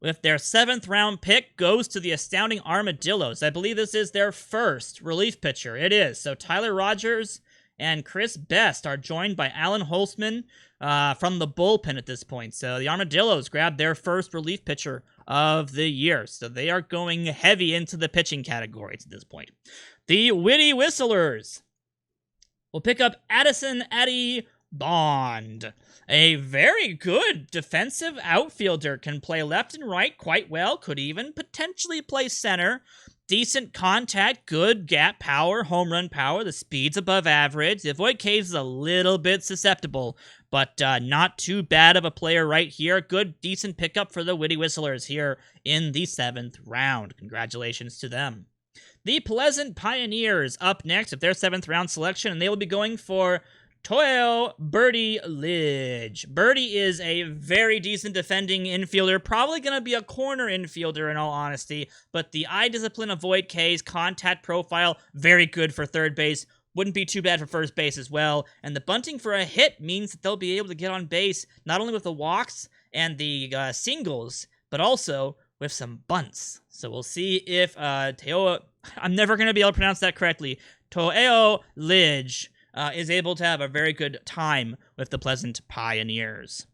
with their 7th round pick goes to the astounding Armadillos. I believe this is their first relief pitcher. It is. So Tyler Rogers and Chris Best are joined by Alan Holzman from the bullpen at this point. So the Armadillos grabbed their first relief pitcher of the year. So they are going heavy into the pitching categories at this point. The Witty Whistlers will pick up Addison Addy Bond. A very good defensive outfielder, can play left and right quite well, could even potentially play center. Decent contact, good gap power, home run power, the speed's above average. The avoid K's is a little bit susceptible, but not too bad of a player right here. Good, decent pickup for the Witty Whistlers here in the 7th round. Congratulations to them. The Pleasant Pioneers up next with their 7th round selection, and they will be going for Toyo Birdie Lidge. Birdie is a very decent defending infielder, probably going to be a corner infielder in all honesty, but the eye discipline, avoid K's, contact profile, very good for third base. Wouldn't be too bad for first base as well. And the bunting for a hit means that they'll be able to get on base, not only with the walks and the singles, but also with some bunts. So we'll see if Toyo, I'm never going to be able to pronounce that correctly, Toyo Lidge, is able to have a very good time with the Pleasant Pioneers.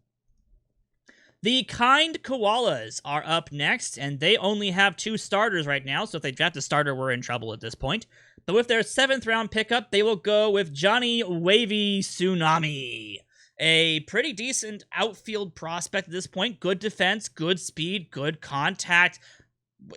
The Kind Koalas are up next, and they only have 2 starters right now, so if they draft a starter, we're in trouble at this point. But with their 7th round pickup, they will go with Johnny Wavy Tsunami. A pretty decent outfield prospect at this point. Good defense, good speed, good contact.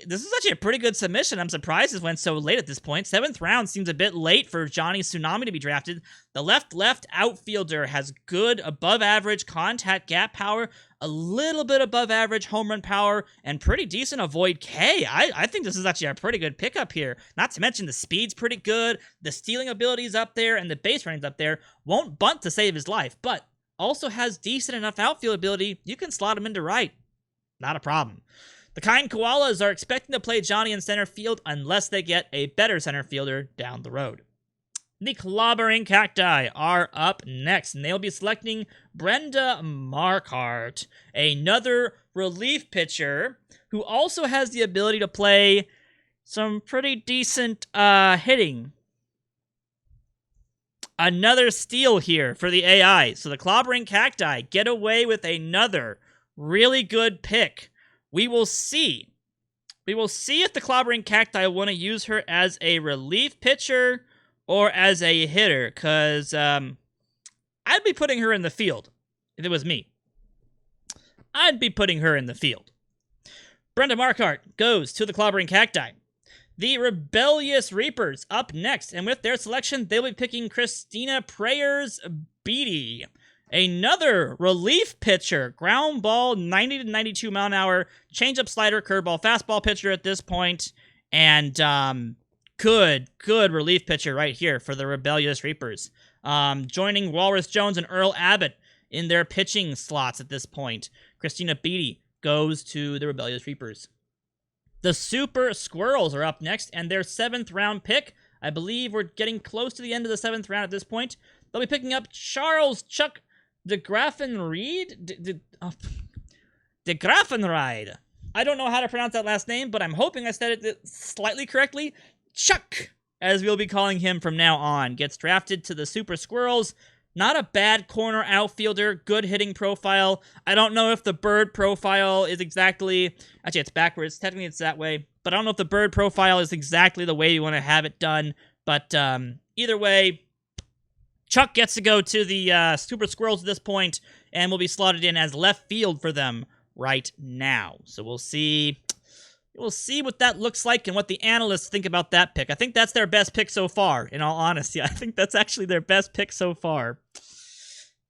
This is actually a pretty good submission. I'm surprised it went so late at this point. 7th round seems a bit late for Johnny Tsunami to be drafted. The left outfielder has good above average contact gap power, a little bit above average home run power, and pretty decent avoid K. I think this is actually a pretty good pickup here. Not to mention the speed's pretty good, the stealing ability's up there, and the base running's up there. Won't bunt to save his life, but also has decent enough outfield ability. You can slot him into right. Not a problem. The Kind Koalas are expecting to play Johnny in center field unless they get a better center fielder down the road. The Clobbering Cacti are up next, and they'll be selecting Brenda Markhart, another relief pitcher who also has the ability to play some pretty decent hitting. Another steal here for the AI. So the Clobbering Cacti get away with another really good pick. We will see. We will see if the Clobbering Cacti want to use her as a relief pitcher or as a hitter, because I'd be putting her in the field if it was me. I'd be putting her in the field. Brenda Markhart goes to the Clobbering Cacti. The Rebellious Reapers up next, and with their selection, they'll be picking Christina Prayers Beatty. Another relief pitcher, ground ball, 90 to 92 mile an hour, changeup, slider, curveball, fastball pitcher at this point, and good relief pitcher right here for the Rebellious Reapers. Joining Walrus Jones and Earl Abbott in their pitching slots at this point. Christina Beatty goes to the Rebellious Reapers. The Super Squirrels are up next, and their 7th round pick, I believe we're getting close to the end of the 7th round at this point. They'll be picking up Charles Chuck DeGraffenried? DeGraffenried. I don't know how to pronounce that last name, but I'm hoping I said it slightly correctly. Chuck, as we'll be calling him from now on, gets drafted to the Super Squirrels. Not a bad corner outfielder, good hitting profile. I don't know if the bird profile is exactly... Actually, it's backwards. Technically, it's that way. But I don't know if the bird profile is exactly the way you want to have it done. But either way, Chuck gets to go to the Super Squirrels at this point, and will be slotted in as left field for them right now. So we'll see what that looks like and what the analysts think about that pick. I think that's their best pick so far, in all honesty. I think that's actually their best pick so far.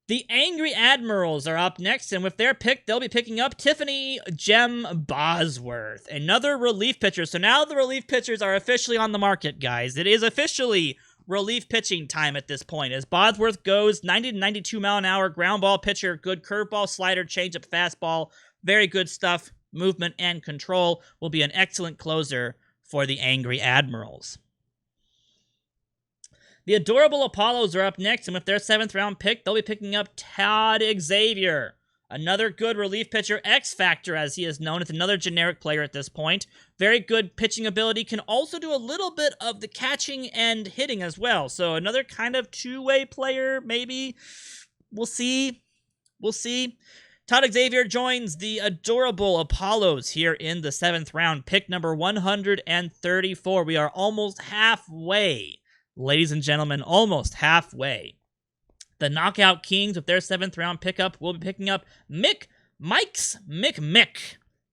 The Angry Admirals are up next, and with their pick, they'll be picking up Tiffany Jem Bosworth, another relief pitcher. So now the relief pitchers are officially on the market, guys. It is officially relief pitching time at this point, as Bosworth goes 90 to 92 mile an hour, ground ball pitcher, good curveball, slider, changeup, fastball, very good stuff. Movement and control, will be an excellent closer for the Angry Admirals. The Adorable Apollos are up next, and with their 7th round pick, they'll be picking up Todd Xavier, Another good relief pitcher, X Factor as he is known. It's another generic player at this point. Very good pitching ability. Can also do a little bit of the catching and hitting as well. So another kind of two-way player, maybe. We'll see. We'll see. Todd Xavier joins the adorable Apollos here in the 7th round. Pick number 134. We are almost halfway. Ladies and gentlemen, almost halfway. The Knockout Kings, with their 7th round pickup, will be picking up Mick.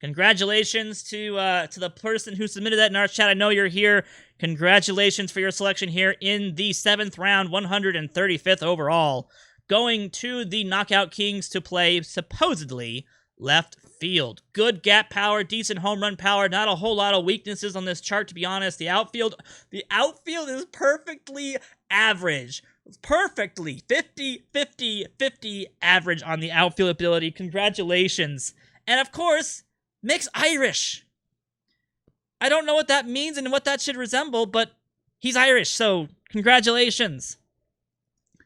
Congratulations to the person who submitted that in our chat. I know you're here. Congratulations for your selection here in the 7th round, 135th overall. Going to the Knockout Kings to play, supposedly, left field. Good gap power, decent home run power, not a whole lot of weaknesses on this chart, to be honest. The outfield is perfectly average. Perfectly 50 average on the outfield ability. Congratulations. And of course, Mick's Irish. I don't know what that means and what that should resemble, but he's Irish, so congratulations.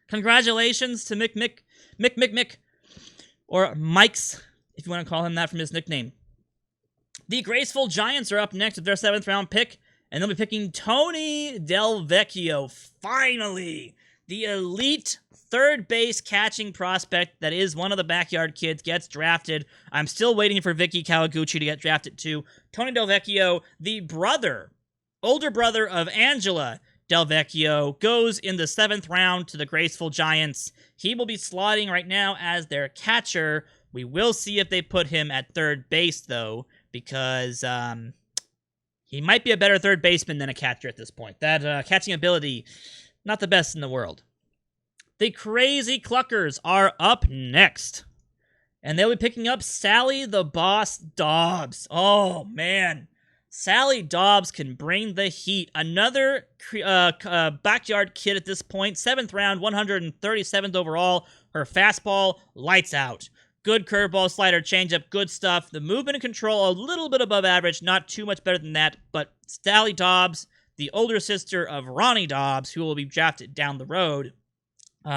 Congratulations to Mick. Or Mike's, if you want to call him that from his nickname. The Graceful Giants are up next with their 7th round pick, and they'll be picking Tony Del Vecchio. Finally! The elite third base catching prospect that is one of the backyard kids gets drafted. I'm still waiting for Vicky Kawaguchi to get drafted too. Tony Del Vecchio, the older brother of Angela Del Vecchio, goes in the 7th round to the Graceful Giants. He will be slotting right now as their catcher. We will see if they put him at third base, though, because he might be a better third baseman than a catcher at this point. That catching ability, not the best in the world. The Crazy Cluckers are up next. And they'll be picking up Sally the Boss Dobbs. Oh, man. Sally Dobbs can bring the heat. Another backyard kid at this point. 7th round, 137th overall. Her fastball, lights out. Good curveball, slider, changeup, good stuff. The movement and control, a little bit above average. Not too much better than that. But Sally Dobbs, the older sister of Ronnie Dobbs, who will be drafted down the road.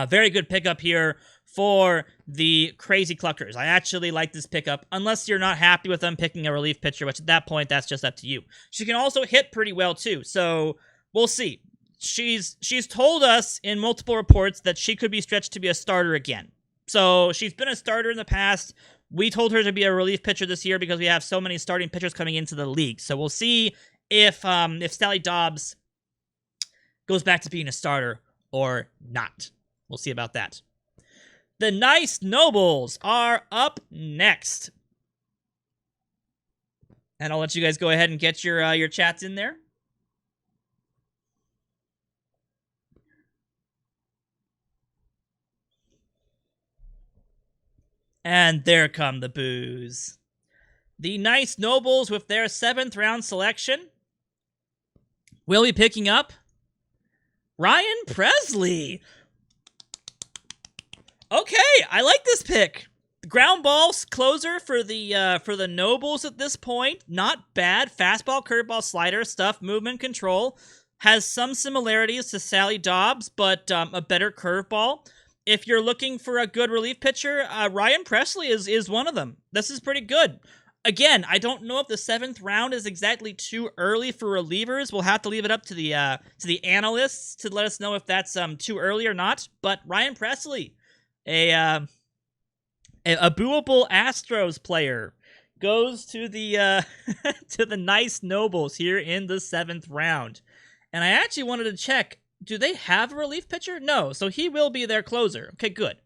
Very good pickup here for the Crazy Cluckers. I actually like this pickup, unless you're not happy with them picking a relief pitcher, which at that point, that's just up to you. She can also hit pretty well, too, so we'll see. She's told us in multiple reports that she could be stretched to be a starter again. So she's been a starter in the past. We told her to be a relief pitcher this year because we have so many starting pitchers coming into the league. So we'll see if Sally Dobbs goes back to being a starter or not. We'll see about that. The Nice Nobles are up next. And I'll let you guys go ahead and get your chats in there. And there come the boos. The Nice Nobles, with their 7th round selection, will be picking up Ryan Presley. Okay, I like this pick. Ground ball closer for the Nobles at this point. Not bad. Fastball, curveball, slider, stuff, movement, control. Has some similarities to Sally Dobbs, but a better curveball. If you're looking for a good relief pitcher, Ryan Presley is one of them. This is pretty good. Again, I don't know if the 7th round is exactly too early for relievers. We'll have to leave it up to the analysts to let us know if that's too early or not. But Ryan Presley, a booable Astros player, goes to the to the Nice Nobles here in the 7th round. And I actually wanted to check, do they have a relief pitcher? No, so he will be their closer. Okay, good.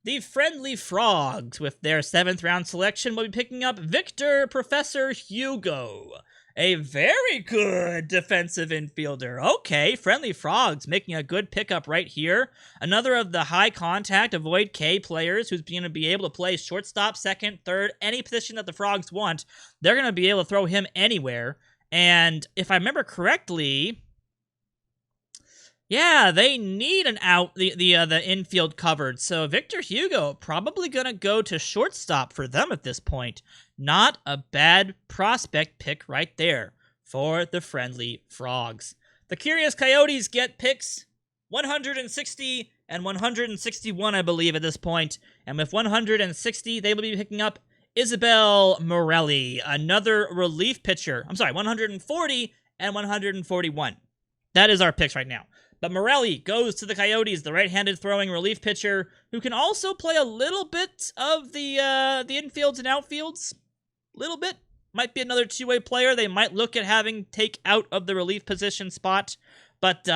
The Friendly Frogs, with their 7th round selection, will be picking up Victor Professor Hugo, a very good defensive infielder. Okay, Friendly Frogs making a good pickup right here. Another of the high contact, avoid K players who's going to be able to play shortstop, second, third, any position that the Frogs want. They're going to be able to throw him anywhere. And if I remember correctly, yeah, they need the infield covered. So Victor Hugo probably going to go to shortstop for them at this point. Not a bad prospect pick right there for the Friendly Frogs. The Curious Coyotes get picks 160 and 161, I believe, at this point. And with 160, they will be picking up Isabel Morelli, another relief pitcher. I'm sorry, 140 and 141. That is our picks right now. But Morelli goes to the Coyotes, the right-handed throwing relief pitcher, who can also play a little bit of the infields and outfields. Little bit. Might be another two-way player they might look at having take out of the relief position spot. But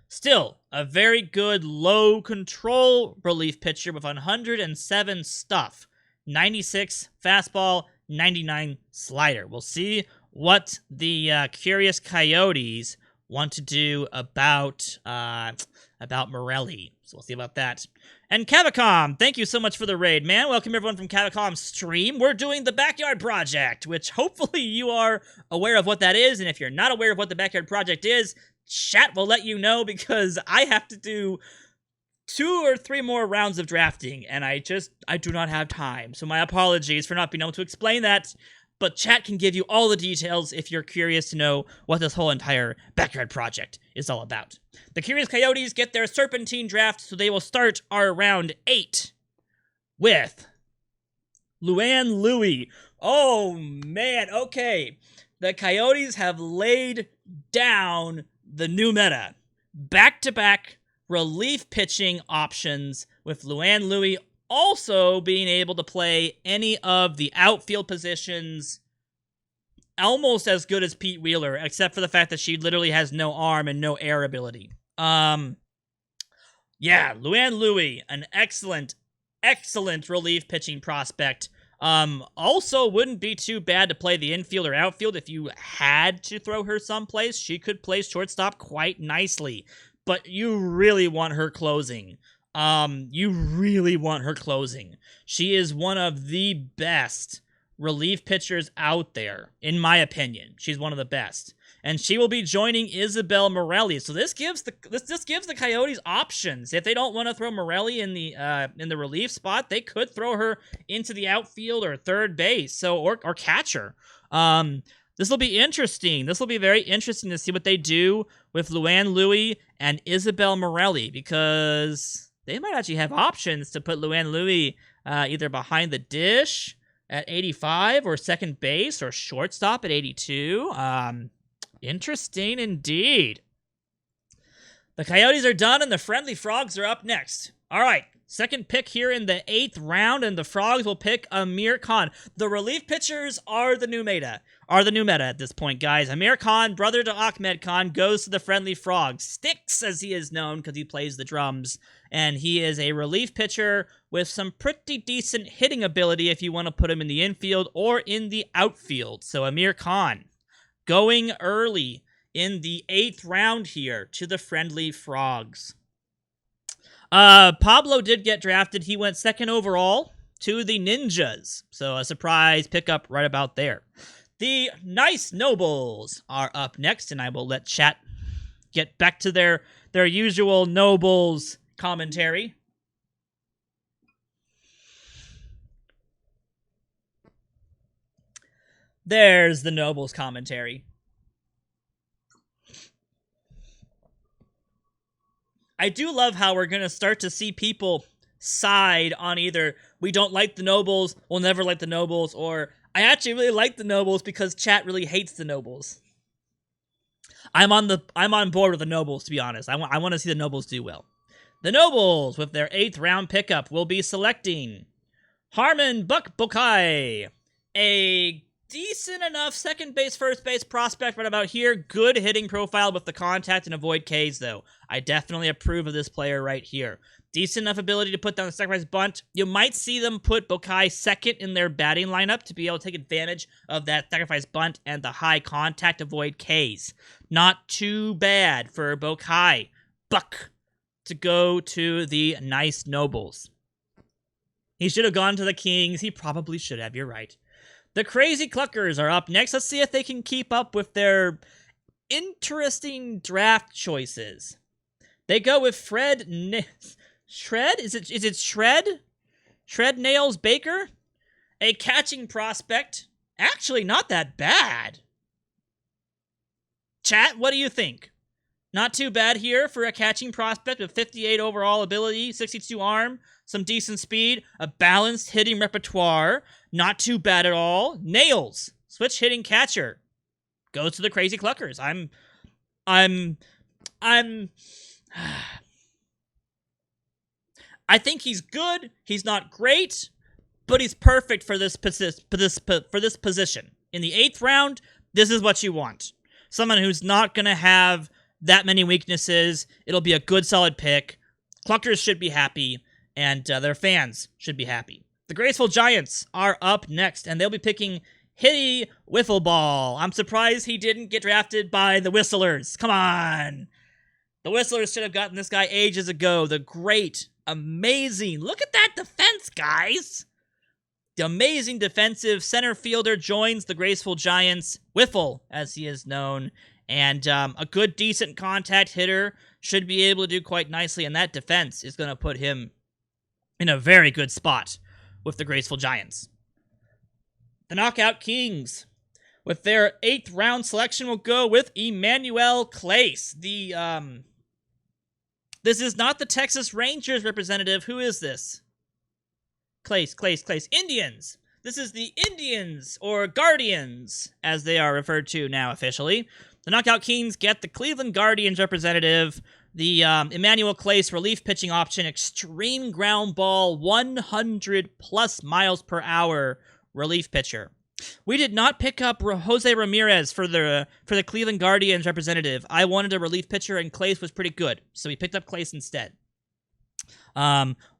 still, a very good low-control relief pitcher with 107 stuff. 96 fastball, 99 slider. We'll see what the Curious Coyotes want to do about Morelli. So we'll see about that. And Cavacom, thank you so much for the raid, man. Welcome everyone from Cavacom's stream. We're doing the Backyard Project, which hopefully you are aware of what that is. And if you're not aware of what the Backyard Project is, chat will let you know, because I have to do 2 or 3 more rounds of drafting, and I do not have time. So my apologies for not being able to explain that. But chat can give you all the details if you're curious to know what this whole entire Backyard Project is all about. The Curious Coyotes get their Serpentine draft, so they will start our round 8 with Luann Louie. Oh, man, okay. The Coyotes have laid down the new meta. Back-to-back relief pitching options, with Luann Louie also being able to play any of the outfield positions almost as good as Pete Wheeler, except for the fact that she literally has no arm and no air ability. Yeah, Luann Louie, an excellent relief pitching prospect. Also wouldn't be too bad to play the infield or outfield if you had to throw her someplace. She could play shortstop quite nicely, but you really want her closing. She is one of the best relief pitchers out there, in my opinion. She's one of the best. And she will be joining Isabel Morelli. So this gives the Coyotes options. If they don't want to throw Morelli in the relief spot, they could throw her into the outfield or third base, or catcher. This will be interesting. This will be very interesting to see what they do with Luann Louie and Isabel Morelli, because they might actually have options to put Luann Louie either behind the dish at 85 or second base or shortstop at 82. Interesting indeed. The Coyotes are done and the Friendly Frogs are up next. All right, second pick here in the 8th round, and the Frogs will pick Amir Khan. The relief pitchers are the new meta. At this point, guys. Amir Khan, brother to Ahmed Khan, goes to the Friendly Frogs. Sticks, as he is known, because he plays the drums. And he is a relief pitcher with some pretty decent hitting ability if you want to put him in the infield or in the outfield. So Amir Khan going early in the 8th round here to the Friendly Frogs. Pablo did get drafted. He went 2nd overall to the Ninjas. So a surprise pickup right about there. The Nice Nobles are up next, and I will let chat get back to their usual Nobles commentary. There's the Nobles commentary. I do love how we're going to start to see people side on either we don't like the Nobles, we'll never like the Nobles, or I actually really like the Nobles because chat really hates the Nobles. I'm on board with the Nobles, to be honest. I want to see the Nobles do well. The Nobles, with their 8th round pickup, will be selecting Harmon Buck Bokai, a decent enough second base, first base prospect right about here. Good hitting profile with the contact and avoid Ks, though. I definitely approve of this player right here. Decent enough ability to put down the sacrifice bunt. You might see them put Bokai second in their batting lineup to be able to take advantage of that sacrifice bunt and the high contact avoid Ks. Not too bad for Bokai Buck to go to the Nice Nobles. He should have gone to the Kings. He probably should have. You're right. The Crazy Cluckers are up next. Let's see if they can keep up with their interesting draft choices. They go with Shred? Is it Shred? Shred Nails Baker? A catching prospect. Actually, not that bad. Chat, what do you think? Not too bad here for a catching prospect with 58 overall ability, 62 arm, some decent speed, a balanced hitting repertoire. Not too bad at all. Nails, switch hitting catcher. Goes to the Crazy Cluckers. I think he's good. He's not great, but he's perfect for this position. In the 8th round, this is what you want. Someone who's not going to have that many weaknesses. It'll be a good, solid pick. Cluckers should be happy, and their fans should be happy. The Graceful Giants are up next, and they'll be picking Hitty Wiffleball. I'm surprised he didn't get drafted by the Whistlers. Come on. The Whistlers should have gotten this guy ages ago. The great, amazing, look at that defense, guys. The amazing defensive center fielder joins the Graceful Giants, Wiffle, as he is known, and a good, decent contact hitter should be able to do quite nicely, and that defense is going to put him in a very good spot with the Graceful Giants. The Knockout Kings, with their 8th round selection, will go with Emmanuel Clace. This is not the Texas Rangers representative. Who is this? Clace. Indians. This is the Indians, or Guardians, as they are referred to now officially. The Knockout Kings get the Cleveland Guardians representative, the Emmanuel Clace relief pitching option, extreme ground ball, 100 plus miles per hour relief pitcher. We did not pick up Jose Ramirez for the Cleveland Guardians representative. I wanted a relief pitcher, and Clace was pretty good, so we picked up Clace instead.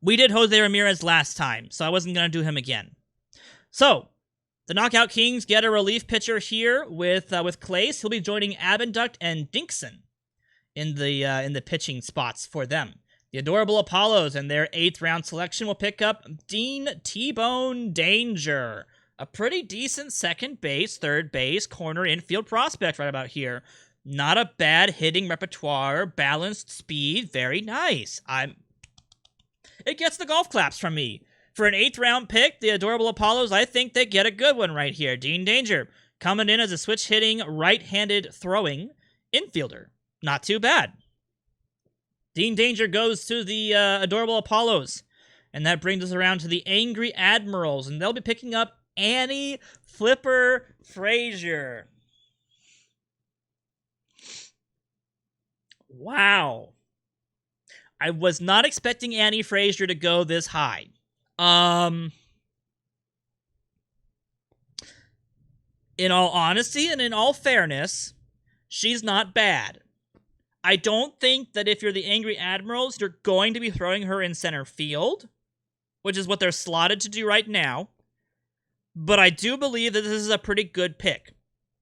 We did Jose Ramirez last time, so I wasn't going to do him again. So, the Knockout Kings get a relief pitcher here with Clace. He'll be joining Abenduct and Dinkson in the pitching spots for them. The Adorable Apollos and their 8th round selection will pick up Dean T-Bone Danger, a pretty decent second base, third base, corner infield prospect right about here. Not a bad hitting repertoire, balanced speed, very nice. It gets the golf claps from me. For an 8th round pick, the Adorable Apollos, I think they get a good one right here. Dean Danger, coming in as a switch hitting, right-handed throwing infielder. Not too bad. Dean Danger goes to the Adorable Apollos, and that brings us around to the Angry Admirals, and they'll be picking up Annie Flipper Frazier. Wow. I was not expecting Annie Frazier to go this high. In all honesty and in all fairness, she's not bad. I don't think that if you're the Angry Admirals, you're going to be throwing her in center field, which is what they're slotted to do right now. But I do believe that this is a pretty good pick.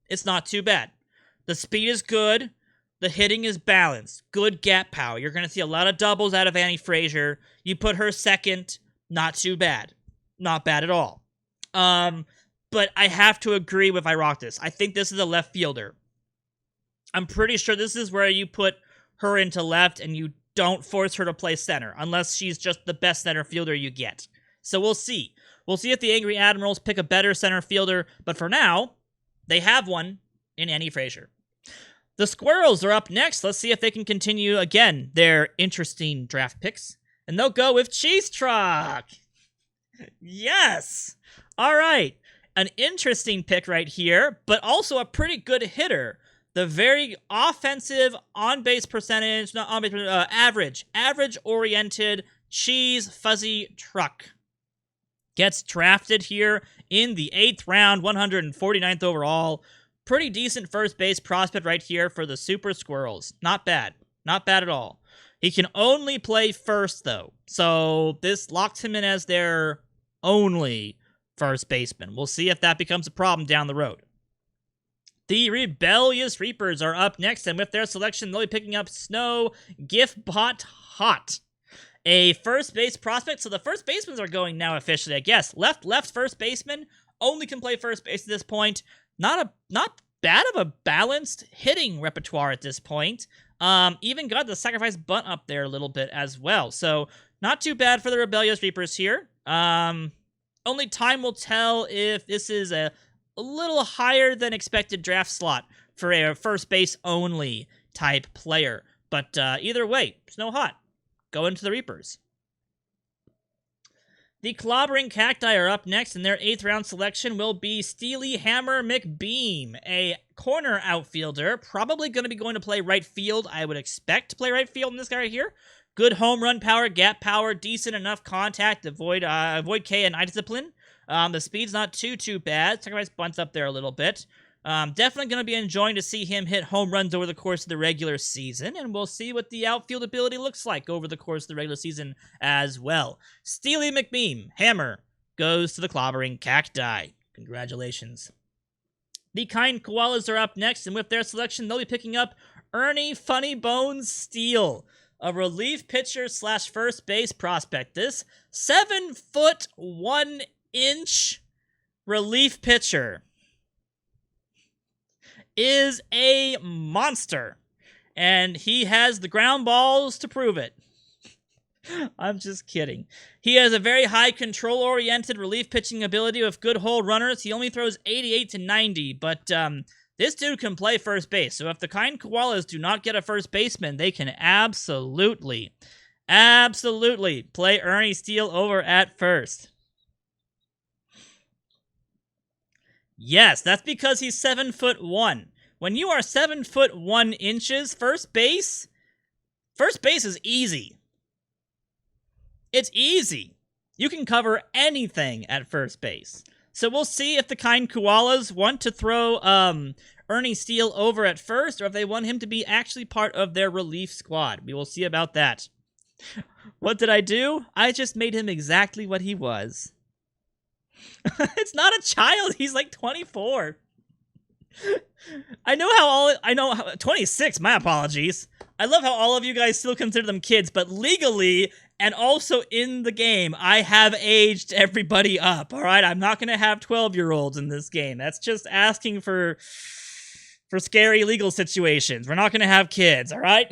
It's not too bad. The speed is good. The hitting is balanced. Good gap power. You're going to see a lot of doubles out of Annie Frazier. You put her second, not too bad. Not bad at all. But I have to agree with Irocktus. I think this is a left fielder. I'm pretty sure this is where you put her into left and you don't force her to play center, unless she's just the best center fielder you get. So we'll see. We'll see if the Angry Admirals pick a better center fielder, but for now, they have one in Annie Frazier. The Squirrels are up next. Let's see if they can continue, again, their interesting draft picks. And they'll go with Cheese Truck. Yes. All right. An interesting pick right here, but also a pretty good hitter. The very offensive on-base percentage, not on-base, average-oriented Cheese Fuzzy Truck gets drafted here in the 8th round, 149th overall. Pretty decent first base prospect right here for the Super Squirrels. Not bad. Not bad at all. He can only play first, though. So this locks him in as their only first baseman. We'll see if that becomes a problem down the road. The Rebellious Reapers are up next, and with their selection, they'll be picking up Snow Gifbot Hot, a first base prospect. So the first basemen are going now officially, I guess. Left first baseman, only can play first base at this point. Not bad of a balanced hitting repertoire at this point. Even got the sacrifice bunt up there a little bit as well. So not too bad for the Rebellious Reapers here. Only time will tell if this is a little higher than expected draft slot for a first base only type player. But either way, snow hot. Go into the Reapers. The Clobbering Cacti are up next, and their 8th round selection will be Steely Hammer McBeam, a corner outfielder, probably going to be going to play right field. I would expect to play right field in this guy right here. Good home run power, gap power, decent enough contact, avoid K and eye discipline. The speed's not too bad. Sacrifice bunts up there a little bit. Definitely going to be enjoying to see him hit home runs over the course of the regular season, and we'll see what the outfield ability looks like over the course of the regular season as well. Steely McBeam, Hammer, goes to the Clobbering Cacti. Congratulations. The Kind Koalas are up next, and with their selection, they'll be picking up Ernie Funny Bones Steele, a relief pitcher / first base prospect. This 7'1" relief pitcher is a monster, and he has the ground balls to prove it. I'm just kidding. He has a very high control-oriented relief pitching ability with good hole runners. He only throws 88 to 90, but this dude can play first base. So if the Kind Koalas do not get a first baseman, they can absolutely play Ernie Steele over at first. Yes, that's because he's 7'1". When you are 7'1", first base is easy. It's easy. You can cover anything at first base. So we'll see if the Kind Koalas want to throw Ernie Steele over at first, or if they want him to be actually part of their relief squad. We will see about that. What did I do? I just made him exactly what he was. It's not a child. He's like 24. I know 26. My apologies. I love how all of you guys still consider them kids, but legally and also in the game, I have aged everybody up. All right, I'm not gonna have 12-year-olds in this game. That's just asking for scary legal situations. We're not gonna have kids. All right.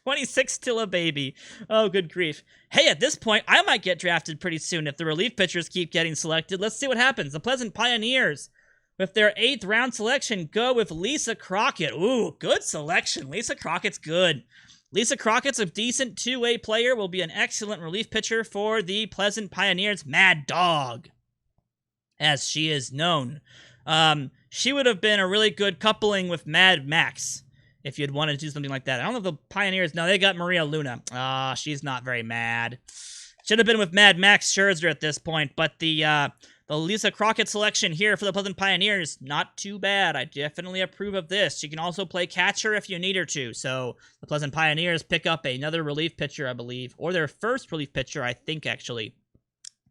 26, still a baby. Oh, good grief. Hey, at this point, I might get drafted pretty soon if the relief pitchers keep getting selected. Let's see what happens. The Pleasant Pioneers, with their 8th round selection, go with Lisa Crockett. Ooh, good selection. Lisa Crockett's good. Lisa Crockett's a decent two-way player, will be an excellent relief pitcher for the Pleasant Pioneers. Mad Dog, as she is known. She would have been a really good coupling with Mad Max, if you'd wanted to do something like that. I don't know if the Pioneers... No, they got Maria Luna. She's not very mad. Should have been with Mad Max Scherzer at this point, but the Lisa Crockett selection here for the Pleasant Pioneers, not too bad. I definitely approve of this. She can also play catcher if you need her to, so the Pleasant Pioneers pick up another relief pitcher, I believe, or their first relief pitcher, I think, actually.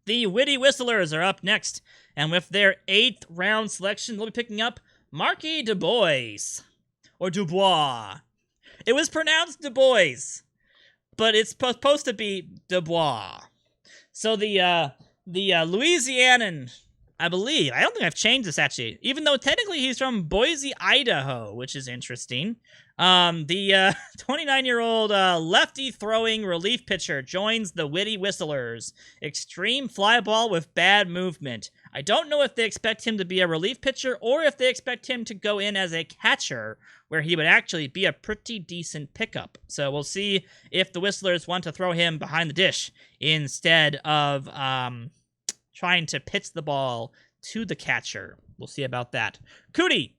The Witty Whistlers are up next, and with their 8th round selection, they'll be picking up Marky DuBois. Or Dubois. It was pronounced Du Bois, but it's supposed to be Dubois. So the Louisianan, I believe, I don't think I've changed this actually, even though technically he's from Boise, Idaho, which is interesting. The 29-year-old lefty-throwing relief pitcher joins the Witty Whistlers. Extreme fly ball with bad movement. I don't know if they expect him to be a relief pitcher or if they expect him to go in as a catcher, where he would actually be a pretty decent pickup. So we'll see if the Whistlers want to throw him behind the dish instead of trying to pitch the ball to the catcher. We'll see about that. Cootie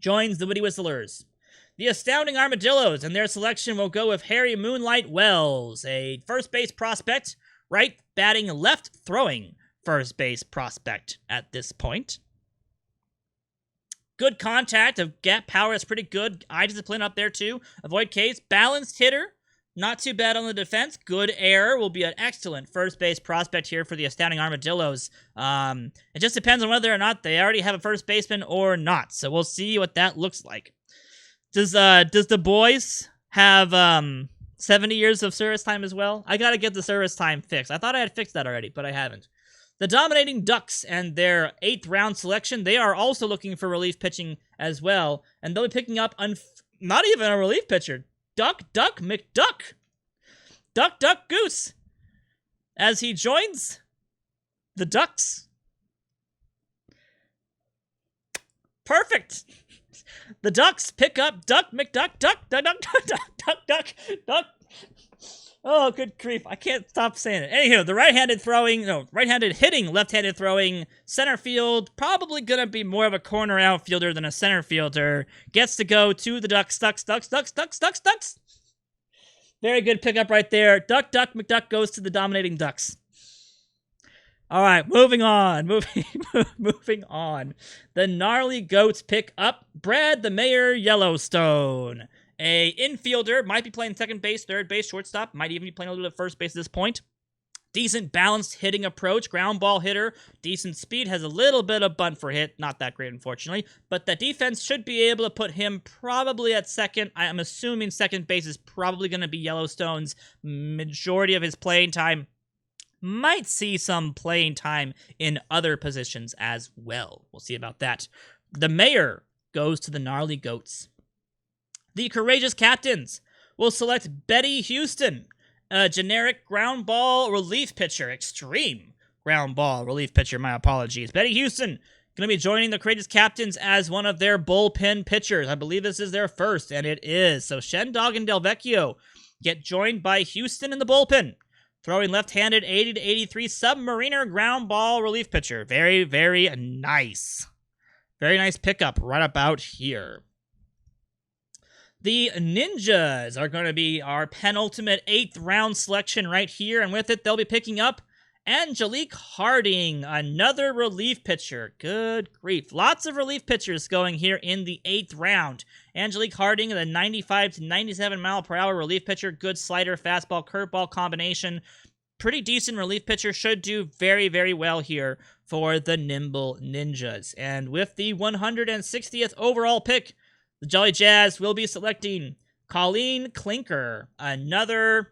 joins the Witty Whistlers. The Astounding Armadillos and their selection will go with Harry Moonlight Wells, a first base prospect, right batting, left throwing first base prospect at this point. Good contact of gap power is pretty good. Eye discipline up there too. Avoid K's. Balanced hitter. Not too bad on the defense. Good air. Will be an excellent first base prospect here for the Astounding Armadillos. It just depends on whether or not they already have a first baseman or not. So we'll see what that looks like. Does the boys have 70 years of service time as well? I gotta get the service time fixed. I thought I had fixed that already, but I haven't. The Dominating Ducks and their 8th round selection, they are also looking for relief pitching as well, and they'll be picking up not even a relief pitcher, Duck McDuck, Duck Goose, as he joins the Ducks. Perfect. The Ducks pick up Duck McDuck, Duck, Duck, Duck, Duck, Duck, Duck, Duck. Oh, good grief. I can't stop saying it. Anywho, the right-handed hitting, left-handed throwing, center field, probably going to be more of a corner outfielder than a center fielder, gets to go to the Ducks, Ducks, Ducks, Ducks, Ducks, Ducks, Ducks. Very good pickup right there. Duck, Duck, McDuck goes to the dominating Ducks. All right, moving on. Moving on. The Gnarly Goats pick up Brad the Mayor Yellowstone. A infielder, might be playing second base, third base, shortstop, might even be playing a little bit of first base at this point. Decent balanced hitting approach, ground ball hitter, decent speed, has a little bit of bunt for hit, not that great unfortunately, but the defense should be able to put him probably at second. I am assuming second base is probably going to be Yellowstone's majority of his playing time. Might see some playing time in other positions as well. We'll see about that. The Mayor goes to the Gnarly Goats. The Courageous Captains will select Betty Houston, a generic ground ball relief pitcher. Extreme ground ball relief pitcher, my apologies. Betty Houston going to be joining the Courageous Captains as one of their bullpen pitchers. I believe this is their first, and it is. So Shendog and Del Vecchio get joined by Houston in the bullpen. Throwing left-handed 80 to 83 submariner ground ball relief pitcher. Very, very nice. Very nice pickup right about here. The Ninjas are going to be our penultimate 8th round selection right here, and with it, they'll be picking up Angelique Harding, another relief pitcher. Good grief. Lots of relief pitchers going here in the 8th round. Angelique Harding, the 95 to 97 mile per hour relief pitcher. Good slider, fastball, curveball combination. Pretty decent relief pitcher. Should do very, very well here for the Nimble Ninjas. And with the 160th overall pick, the Jolly Jazz will be selecting Colleen Clinker, another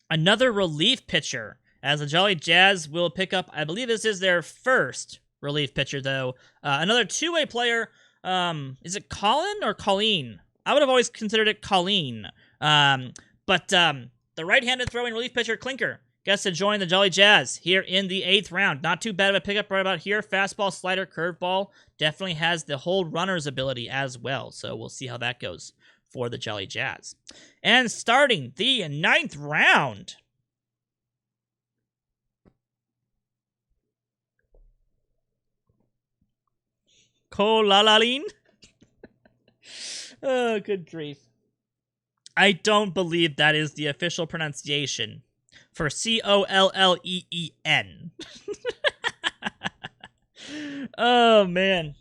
relief pitcher, as the Jolly Jazz will pick up, I believe this is their first relief pitcher, though. Another two-way player, is it Colin or Colleen? I would have always considered it Colleen. But the right-handed throwing relief pitcher, Clinker, gets to join the Jolly Jazz here in the 8th round. Not too bad of a pickup right about here. Fastball, slider, curveball. Definitely has the whole runner's ability as well. So we'll see how that goes for the Jolly Jazz. And starting the 9th round. Colalaline. Oh, good grief. I don't believe that is the official pronunciation for Colleen. Oh, man.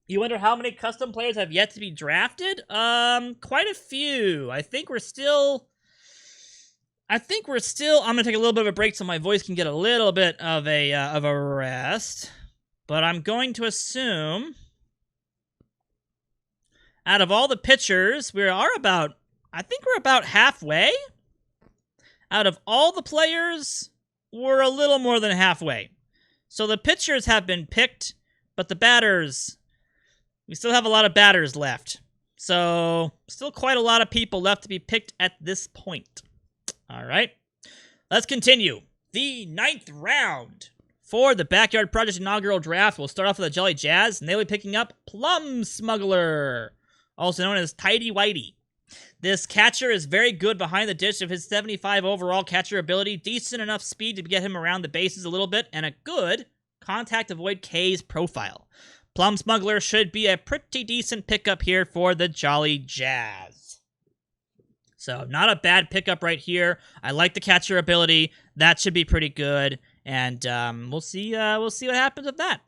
You wonder how many custom players have yet to be drafted? Quite a few. I think we're still... I'm gonna take a little bit of a break so my voice can get a little bit of a rest. But I'm going to assume, out of all the pitchers, I think we're about halfway. Out of all the players, we're a little more than halfway. So the pitchers have been picked, but the batters, we still have a lot of batters left. So, still quite a lot of people left to be picked at this point. All right, let's continue. The 9th round for the Backyard Project inaugural draft. We'll start off with the Jolly Jazz, and they'll be picking up Plum Smuggler, also known as Tidy Whitey. This catcher is very good behind the dish of his 75 overall catcher ability, decent enough speed to get him around the bases a little bit, and a good contact avoid K's profile. Plum Smuggler should be a pretty decent pickup here for the Jolly Jazz. So, not a bad pickup right here. I like the catcher ability. That should be pretty good, and we'll see what happens with that.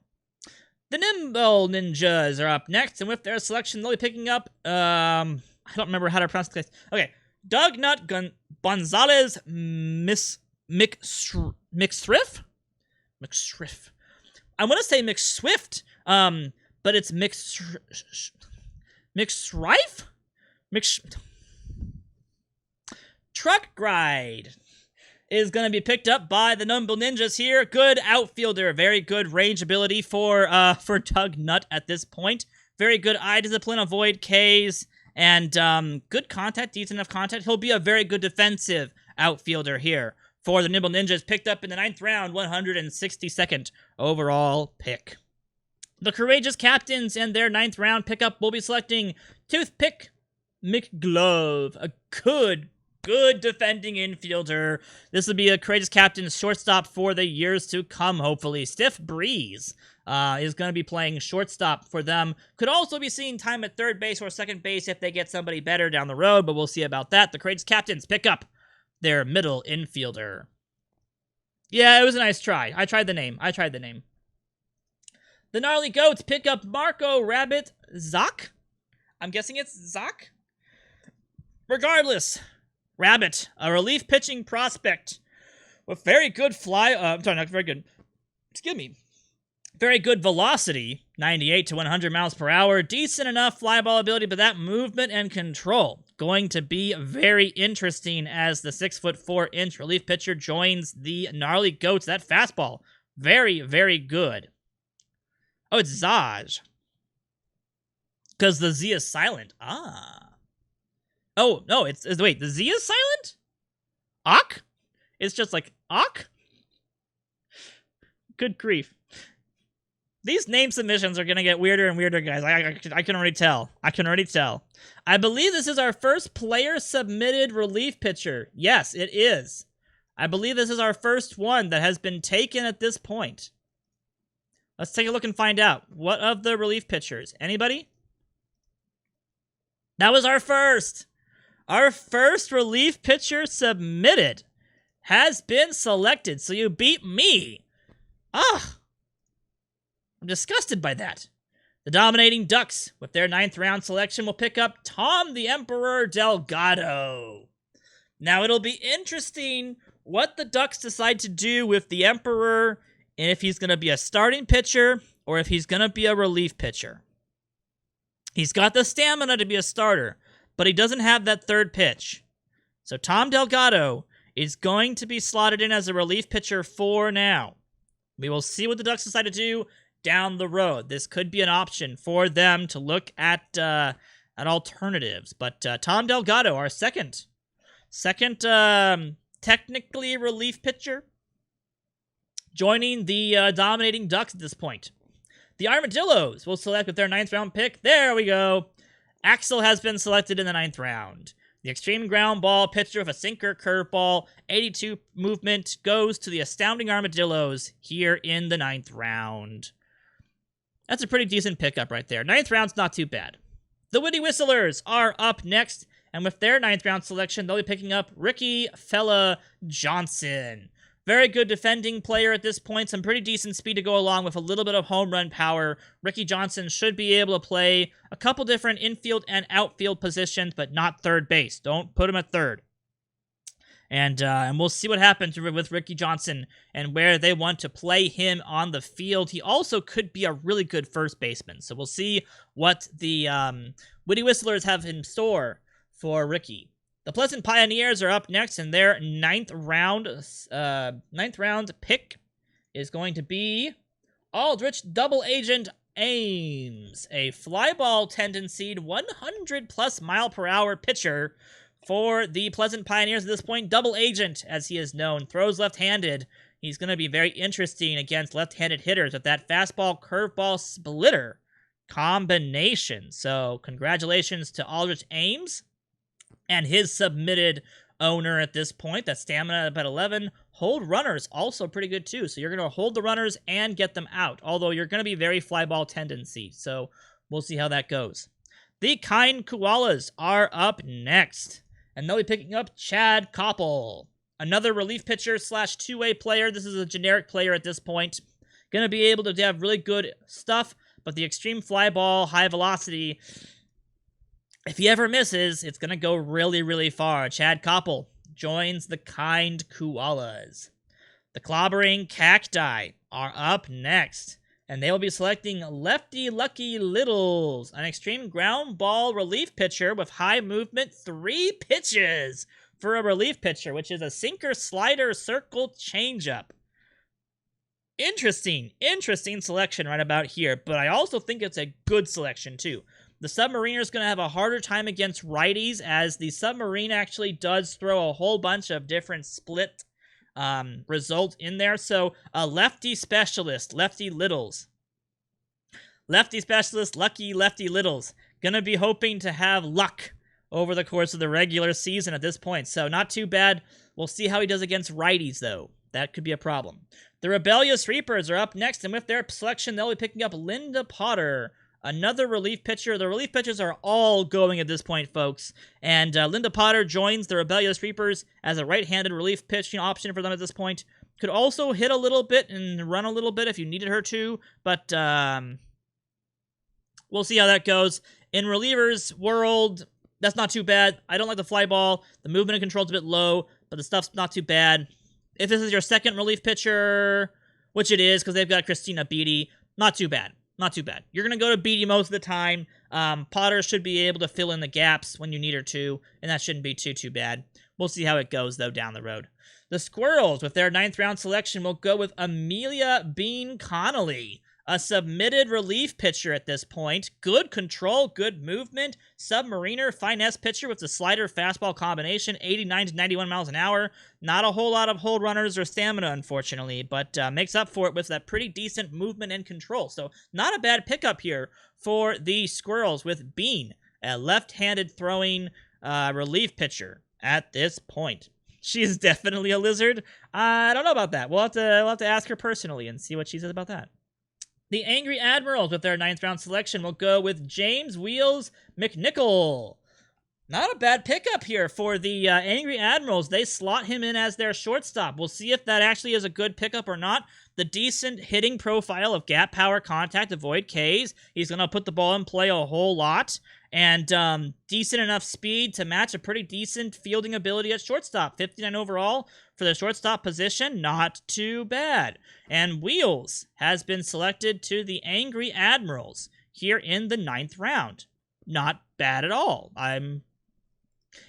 The Nimble Ninjas are up next, and with their selection, they'll be picking up, I don't remember how to pronounce this. Okay, Doug Nut Gonzalez McSwift? I want to say McSwift, but it's McSrife? Truck Gride is going to be picked up by the Nimble Ninjas here. Good outfielder, very good range ability for Doug Nutt at this point. Very good eye discipline, avoid Ks, and good contact, decent enough contact. He'll be a very good defensive outfielder here for the Nimble Ninjas, picked up in the 9th round, 162nd overall pick. The Courageous Captains and their 9th round pickup will be selecting Toothpick McGlove, a good defending infielder. This will be a Courageous Captain's shortstop for the years to come, hopefully. Stiff Breeze is going to be playing shortstop for them. Could also be seeing time at third base or second base if they get somebody better down the road, but we'll see about that. The Courageous Captains pick up their middle infielder. Yeah, it was a nice try. I tried the name. The Gnarly Goats pick up Marco Rabbit Zach. I'm guessing it's Zach. Regardless, Rabbit, a relief pitching prospect with very good very good velocity, 98 to 100 miles per hour, decent enough fly ball ability, but that movement and control going to be very interesting as the 6'4" relief pitcher joins the Gnarly Goats. That fastball, very, very good. Oh, it's Zaj. Because the Z is silent. Oh, no, wait, the Z is silent? Ak? It's just like, Ak? Good grief. These name submissions are going to get weirder and weirder, guys. I can already tell. I believe this is our first player-submitted relief pitcher. Yes, it is. I believe this is our first one that has been taken at this point. Let's take a look and find out. What of the relief pitchers? Anybody? That was our first. Our first relief pitcher submitted has been selected. So you beat me. I'm disgusted by that. The Dominating Ducks, with their 9th round selection, will pick up Tom the Emperor Delgado. Now, it'll be interesting what the Ducks decide to do with the Emperor, and if he's going to be a starting pitcher or if he's going to be a relief pitcher. He's got the stamina to be a starter, but he doesn't have that third pitch. So Tom Delgado is going to be slotted in as a relief pitcher for now. We will see what the Ducks decide to do down the road. This could be an option for them to look at alternatives. But Tom Delgado, our second technically relief pitcher, joining the Dominating Ducks at this point. The Armadillos will select with their 9th round pick. There we go. Axel has been selected in the 9th round. The extreme ground ball pitcher with a sinker curveball, 82 movement, goes to the Astounding Armadillos here in the 9th round. That's a pretty decent pickup right there. 9th round's not too bad. The Witty Whistlers are up next, and with their 9th round selection, they'll be picking up Ricky Fella Johnson. Very good defending player at this point. Some pretty decent speed to go along with a little bit of home run power. Ricky Johnson should be able to play a couple different infield and outfield positions, but not third base. Don't put him at third. And we'll see what happens with Ricky Johnson and where they want to play him on the field. He also could be a really good first baseman. So we'll see what the Witty Whistlers have in store for Ricky. The Pleasant Pioneers are up next, and their 9th round pick is going to be Aldrich Double Agent Ames, a flyball tendency 100-plus mile per hour pitcher for the Pleasant Pioneers at this point. Double Agent, as he is known, throws left-handed. He's going to be very interesting against left-handed hitters with that fastball curveball splitter combination. So congratulations to Aldrich Ames and his submitted owner at this point. That stamina at about 11. Hold runners, also pretty good too. So you're going to hold the runners and get them out, although you're going to be very flyball tendency. So we'll see how that goes. The Kind Koalas are up next, and they'll be picking up Chad Koppel, another relief pitcher / two-way player. This is a generic player at this point. Going to be able to have really good stuff, but the extreme fly ball, high velocity, if he ever misses, it's going to go really, really far. Chad Koppel joins the Kind Koalas. The Clobbering Cacti are up next, and they will be selecting Lefty Lucky Littles, an extreme ground ball relief pitcher with high movement, 3 pitches for a relief pitcher, which is a sinker, slider, circle, changeup. Interesting selection right about here, but I also think it's a good selection too. The Submariner is going to have a harder time against righties, as the Submarine actually does throw a whole bunch of different split results in there. So a lefty specialist, Lefty Littles. Lefty specialist, Lucky Lefty Littles. Gonna be hoping to have luck over the course of the regular season at this point. So not too bad. We'll see how he does against righties, though. That could be a problem. The Rebellious Reapers are up next, and with their selection, they'll be picking up Linda Potter, another relief pitcher. The relief pitchers are all going at this point, folks. And Linda Potter joins the Rebellious Reapers as a right-handed relief pitching option for them at this point. Could also hit a little bit and run a little bit if you needed her to, but we'll see how that goes. In relievers world, that's not too bad. I don't like the fly ball. The movement and control's a bit low, but the stuff's not too bad. If this is your second relief pitcher, which it is because they've got Christina Beatty, not too bad. Not too bad. You're going to go to Beatty most of the time. Potter should be able to fill in the gaps when you need her to, and that shouldn't be too bad. We'll see how it goes, though, down the road. The Squirrels, with their 9th round selection, will go with Amelia Bean Connolly, a submitted relief pitcher at this point. Good control, good movement, submariner, finesse pitcher with the slider fastball combination, 89 to 91 miles an hour. Not a whole lot of hold runners or stamina, unfortunately, but makes up for it with that pretty decent movement and control. So not a bad pickup here for the Squirrels with Bean, a left-handed throwing relief pitcher at this point. She's definitely a lizard. I don't know about that. We'll have to ask her personally and see what she says about that. The Angry Admirals, with their 9th round selection, will go with James Wheels McNichol. Not a bad pickup here for the Angry Admirals. They slot him in as their shortstop. We'll see if that actually is a good pickup or not. The decent hitting profile of gap power, contact, avoid Ks. He's going to put the ball in play a whole lot. And decent enough speed to match a pretty decent fielding ability at shortstop. 59 overall for the shortstop position. Not too bad. And Wheels has been selected to the Angry Admirals here in the 9th round. Not bad at all.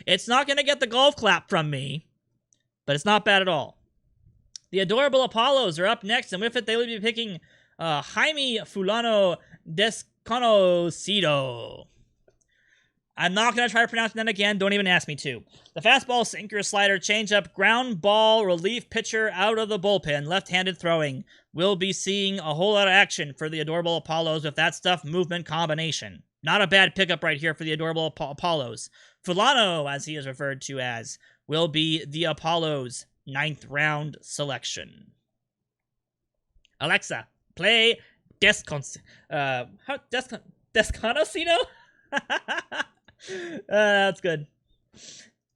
It's not going to get the golf clap from me, but it's not bad at all. The Adorable Apollos are up next, and with it, they will be picking Jaime Fulano Desconocido. I'm not going to try to pronounce that again. Don't even ask me to. The fastball, sinker, slider, changeup, ground ball, relief pitcher out of the bullpen, left-handed throwing. We'll be seeing a whole lot of action for the Adorable Apollos with that stuff movement combination. Not a bad pickup right here for the Adorable Apollos. Fulano, as he is referred to as, will be the Apollos' 9th round selection. Alexa, play Desconocino? That's good.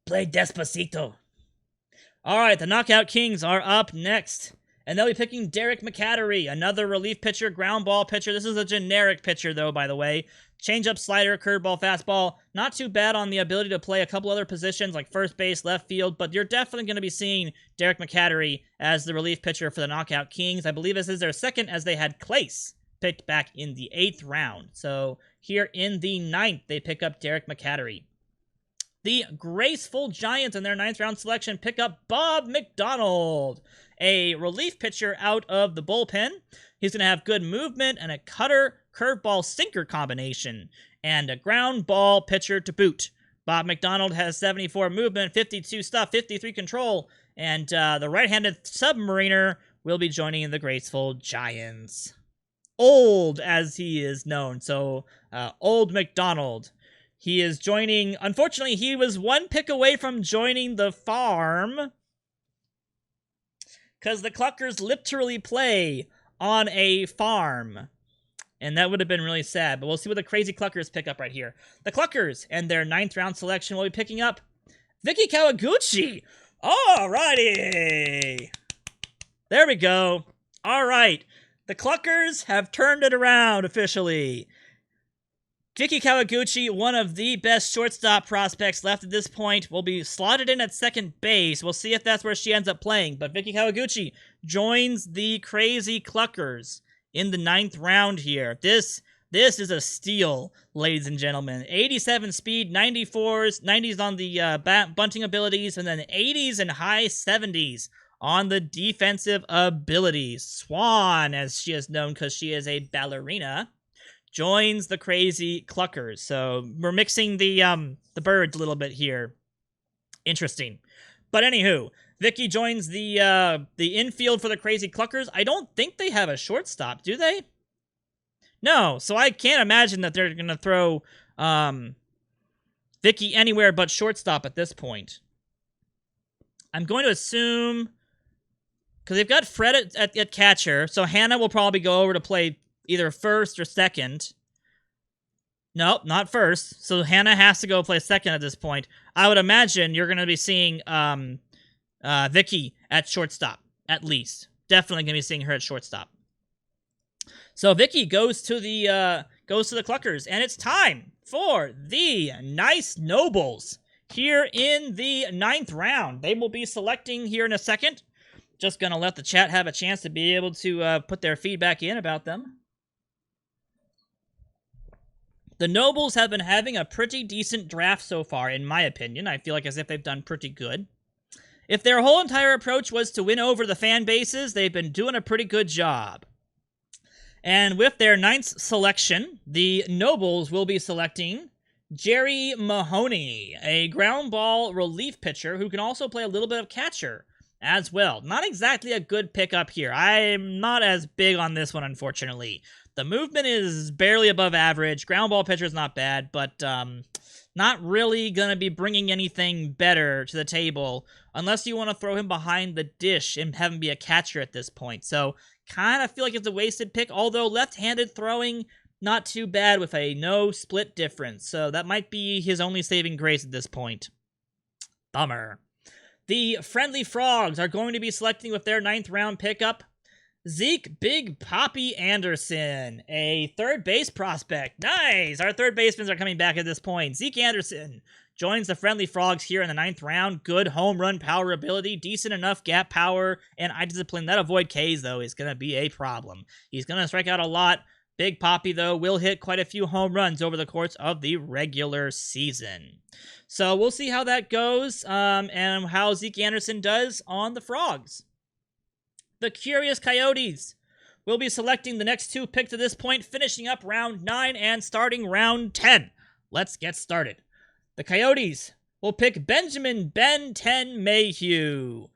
Play Despacito. All right, the Knockout Kings are up next, and they'll be picking Derek McCattery, another relief pitcher, ground ball pitcher. This is a generic pitcher, though, by the way. Changeup, slider, curveball, fastball. Not too bad on the ability to play a couple other positions like first base, left field, but you're definitely going to be seeing Derek McCattery as the relief pitcher for the Knockout Kings. I believe this is their second, as they had Clace picked back in the 8th round. So here in the 9th, they pick up Derek McCattery. The Graceful Giants in their 9th round selection pick up Bob McDonald, a relief pitcher out of the bullpen. He's going to have good movement and a cutter, curveball, sinker combination, and a ground ball pitcher to boot. Bob McDonald has 74 movement, 52 stuff, 53 control, and the right-handed submariner will be joining the Graceful Giants. Old, as he is known, so Old McDonald. He is joining, unfortunately, he was one pick away from joining the farm, because the Cluckers literally play on a farm. And that would have been really sad, but we'll see what the crazy Cluckers pick up right here. The Cluckers and their 9th round selection will be picking up Vicky Kawaguchi. Alrighty. There we go. All right. The Cluckers have turned it around officially. Vicky Kawaguchi, one of the best shortstop prospects left at this point, will be slotted in at second base. We'll see if that's where she ends up playing. But Vicky Kawaguchi joins the crazy Cluckers in the 9th round here. This is a steal, ladies and gentlemen. 87 speed, 90s on the bunting abilities, and then 80s and high 70s on the defensive abilities. Swan, as she is known because she is a ballerina, joins the crazy Cluckers. So we're mixing the birds a little bit here. Interesting. But anywho, Vicky joins the infield for the crazy Cluckers. I don't think they have a shortstop, do they? No, so I can't imagine that they're going to throw Vicky anywhere but shortstop at this point. I'm going to assume, because they've got Fred at catcher, so Hannah will probably go over to play either first or second. Nope, not first. So Hannah has to go play second at this point. I would imagine you're going to be seeing Vicky at shortstop, at least. Definitely going to be seeing her at shortstop. So Vicky goes to the Cluckers, and it's time for the Nice Nobles here in the 9th round. They will be selecting here in a second. Just going to let the chat have a chance to be able to put their feedback in about them. The Nobles have been having a pretty decent draft so far, in my opinion. I feel like as if they've done pretty good. If their whole entire approach was to win over the fan bases, they've been doing a pretty good job. And with their 9th selection, the Nobles will be selecting Jerry Mahoney, a ground ball relief pitcher who can also play a little bit of catcher as well. Not exactly a good pickup here. I'm not as big on this one, unfortunately. The movement is barely above average. Ground ball pitcher is not bad, but not really going to be bringing anything better to the table unless you want to throw him behind the dish and have him be a catcher at this point. So kind of feel like it's a wasted pick, although left-handed throwing, not too bad with a no split difference. So that might be his only saving grace at this point. Bummer. The Friendly Frogs are going to be selecting with their 9th round pickup Zeke Big Poppy Anderson, a third base prospect. Nice! Our third basemen are coming back at this point. Zeke Anderson joins the Friendly Frogs here in the 9th round. Good home run power ability, decent enough gap power, and eye discipline. That avoid Ks, though, is going to be a problem. He's going to strike out a lot. Big Poppy, though, will hit quite a few home runs over the course of the regular season. So we'll see how that goes and how Zeke Anderson does on the Frogs. The Curious Coyotes will be selecting the next 2 picks to this point, finishing up round 9 and starting round 10. Let's get started. The Coyotes will pick Benjamin Ben 10 Mayhew.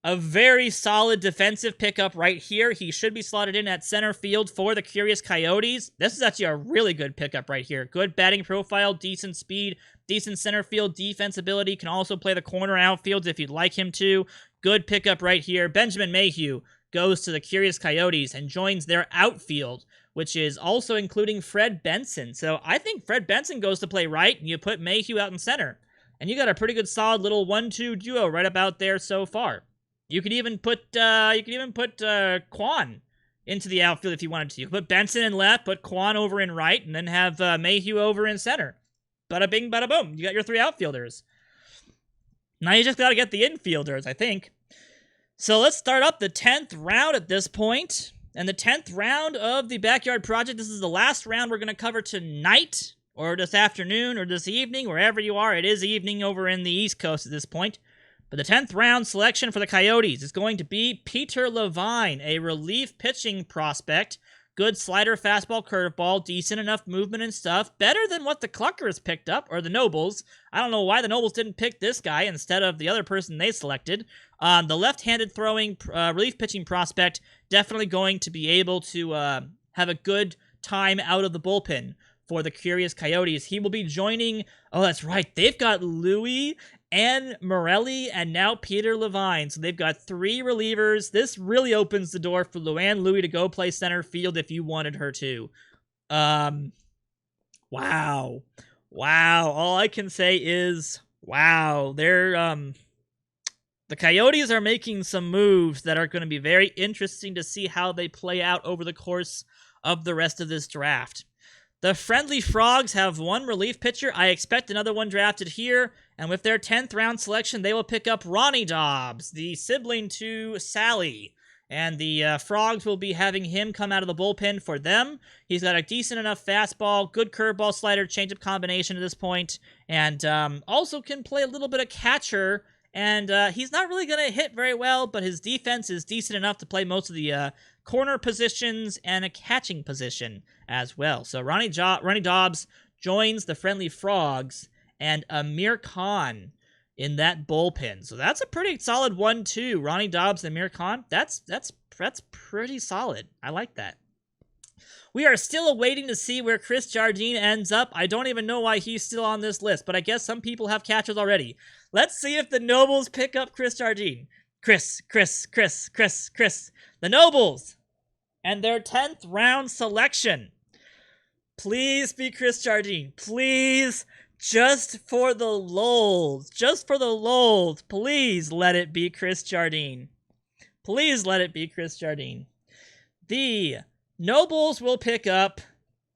A very solid defensive pickup right here. He should be slotted in at center field for the Curious Coyotes. This is actually a really good pickup right here. Good batting profile, decent speed, decent center field defense ability. Can also play the corner outfields if you'd like him to. Good pickup right here. Benjamin Mayhew goes to the Curious Coyotes and joins their outfield, which is also including Fred Benson. So I think Fred Benson goes to play right, and you put Mayhew out in center. And you got a pretty good solid little 1-2 duo right about there so far. You could even put Quan into the outfield if you wanted to. You could put Benson in left, put Quan over in right, and then have Mayhew over in center. Bada bing, bada boom. You got your 3 outfielders. Now you just got to get the infielders, I think. So let's start up the 10th round at this point. And the 10th round of the Backyard Project. This is the last round we're going to cover tonight, or this afternoon, or this evening, wherever you are. It is evening over in the East Coast at this point. But the 10th round selection for the Coyotes is going to be Peter Levine, a relief pitching prospect. Good slider, fastball, curveball, decent enough movement and stuff. Better than what the Cluckers picked up, or the Nobles. I don't know why the Nobles didn't pick this guy instead of the other person they selected. The left-handed throwing relief pitching prospect, definitely going to be able to have a good time out of the bullpen for the Curious Coyotes. He will be joining, oh, that's right, they've got Louis and Morelli, and now Peter Levine. So they've got 3 relievers. This really opens the door for Luann Louis to go play center field if you wanted her to. Wow. All I can say is, wow. The Coyotes are making some moves that are going to be very interesting to see how they play out over the course of the rest of this draft. The Friendly Frogs have 1 relief pitcher. I expect another one drafted here. And with their 10th round selection, they will pick up Ronnie Dobbs, the sibling to Sally. And the Frogs will be having him come out of the bullpen for them. He's got a decent enough fastball, good curveball, slider, changeup combination at this point. And also can play a little bit of catcher. And he's not really going to hit very well, but his defense is decent enough to play most of the corner positions and a catching position as well. So Ronnie Dobbs joins the Friendly Frogs and Amir Khan in that bullpen. So that's a pretty solid 1-2. Ronnie Dobbs and Amir Khan. That's pretty solid. I like that. We are still awaiting to see where Chris Jardine ends up. I don't even know why he's still on this list, but I guess some people have catchers already. Let's see if the Nobles pick up Chris Jardine. Chris. The Nobles. And their 10th round selection. Please be Chris Jardine. Please, just for the lulz. Please let it be Chris Jardine. The Nobles will pick up...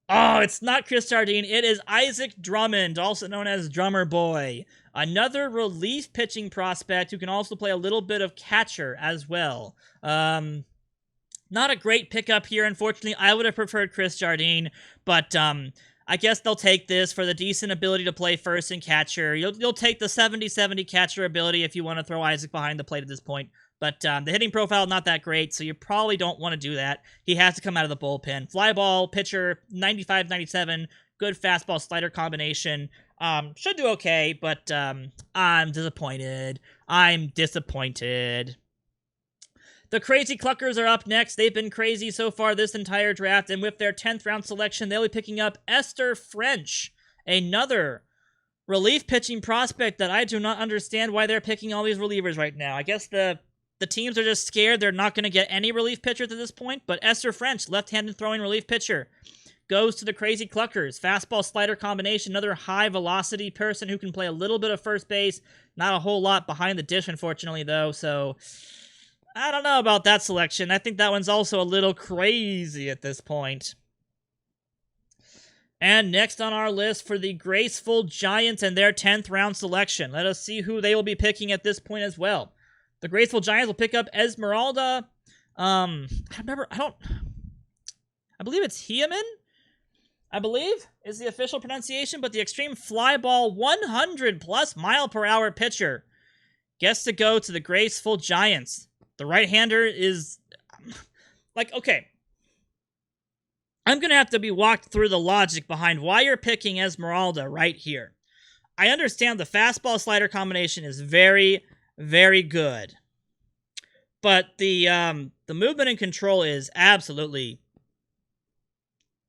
Oh, it's not Chris Jardine. It is Isaac Drummond, also known as Drummer Boy. Another relief pitching prospect who can also play a little bit of catcher as well. Not a great pickup here, unfortunately. I would have preferred Chris Jardine, but I guess they'll take this for the decent ability to play first and catcher. You'll take the 70-70 catcher ability if you want to throw Isaac behind the plate at this point. But the hitting profile, not that great, so you probably don't want to do that. He has to come out of the bullpen. Fly ball, pitcher, 95-97, good fastball-slider combination. Should do okay, but I'm disappointed. The Crazy Cluckers are up next. They've been crazy so far this entire draft, and with their 10th round selection, they'll be picking up Esther French, another relief pitching prospect that I do not understand why they're picking all these relievers right now. I guess the teams are just scared they're not going to get any relief pitchers at this point, but Esther French, left-handed throwing relief pitcher, goes to the Crazy Cluckers. Fastball-slider combination, another high-velocity person who can play a little bit of first base. Not a whole lot behind the dish, unfortunately, though, so I don't know about that selection. I think that one's also a little crazy at this point. And next on our list for the Graceful Giants and their 10th round selection. Let us see who they will be picking at this point as well. The Graceful Giants will pick up Esmeralda. I believe it's Heeman, I believe, is the official pronunciation, but the extreme fly ball 100+ mile-per-hour pitcher gets to go to the Graceful Giants. The right-hander is, okay, I'm going to have to be walked through the logic behind why you're picking Esmeralda right here. I understand the fastball-slider combination is very, very good, but the movement and control is absolutely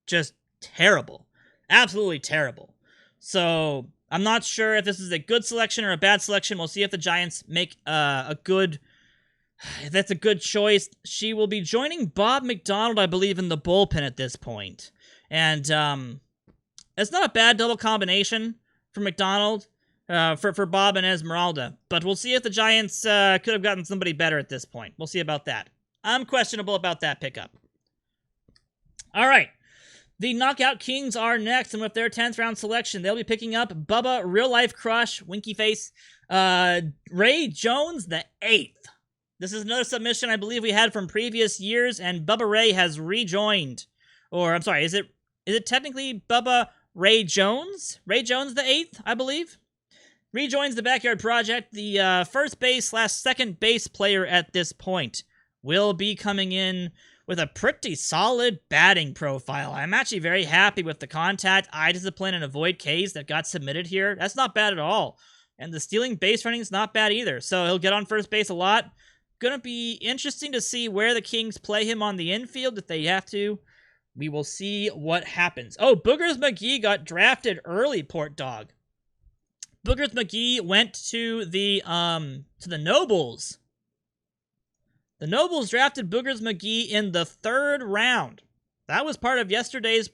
just terrible. Absolutely terrible. So I'm not sure if this is a good selection or a bad selection. We'll see if the Giants make that's a good choice. She will be joining Bob McDonald, I believe, in the bullpen at this point. And it's not a bad double combination for McDonald, for Bob and Esmeralda. But we'll see if the Giants could have gotten somebody better at this point. We'll see about that. I'm questionable about that pickup. All right. The Knockout Kings are next, and with their 10th round selection, they'll be picking up Bubba Real Life Crush, Winky Face, Ray Jones the 8th. This is another submission I believe we had from previous years, and Bubba Ray has rejoined. Or, I'm sorry, is it technically Bubba Ray Jones? Ray Jones the 8th, I believe? Rejoins the Backyard Project. The first base / second base player at this point will be coming in with a pretty solid batting profile. I'm actually very happy with the contact, eye discipline, and avoid Ks that got submitted here. That's not bad at all. And the stealing base running is not bad either. So he'll get on first base a lot. Gonna be interesting to see where the Kings play him on the infield if they have to. We will see what happens. Oh, Boogers McGee got drafted early, Port Dog. Boogers McGee went to the Nobles. The Nobles drafted Boogers McGee in the 3rd round. That was part of yesterday's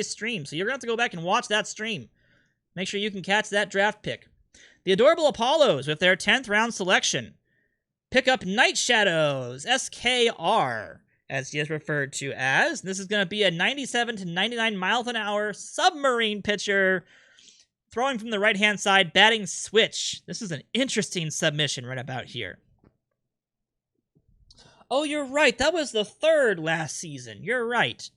stream, so you're gonna have to go back and watch that stream. Make sure you can catch that draft pick. The Adorable Apollos with their 10th round selection pick up Night Shadows, SKR, as he is referred to as. This is going to be a 97 to 99 miles an hour submarine pitcher, throwing from the right-hand side, batting switch. This is an interesting submission right about here. Oh, you're right. That was the 3rd last season. You're right.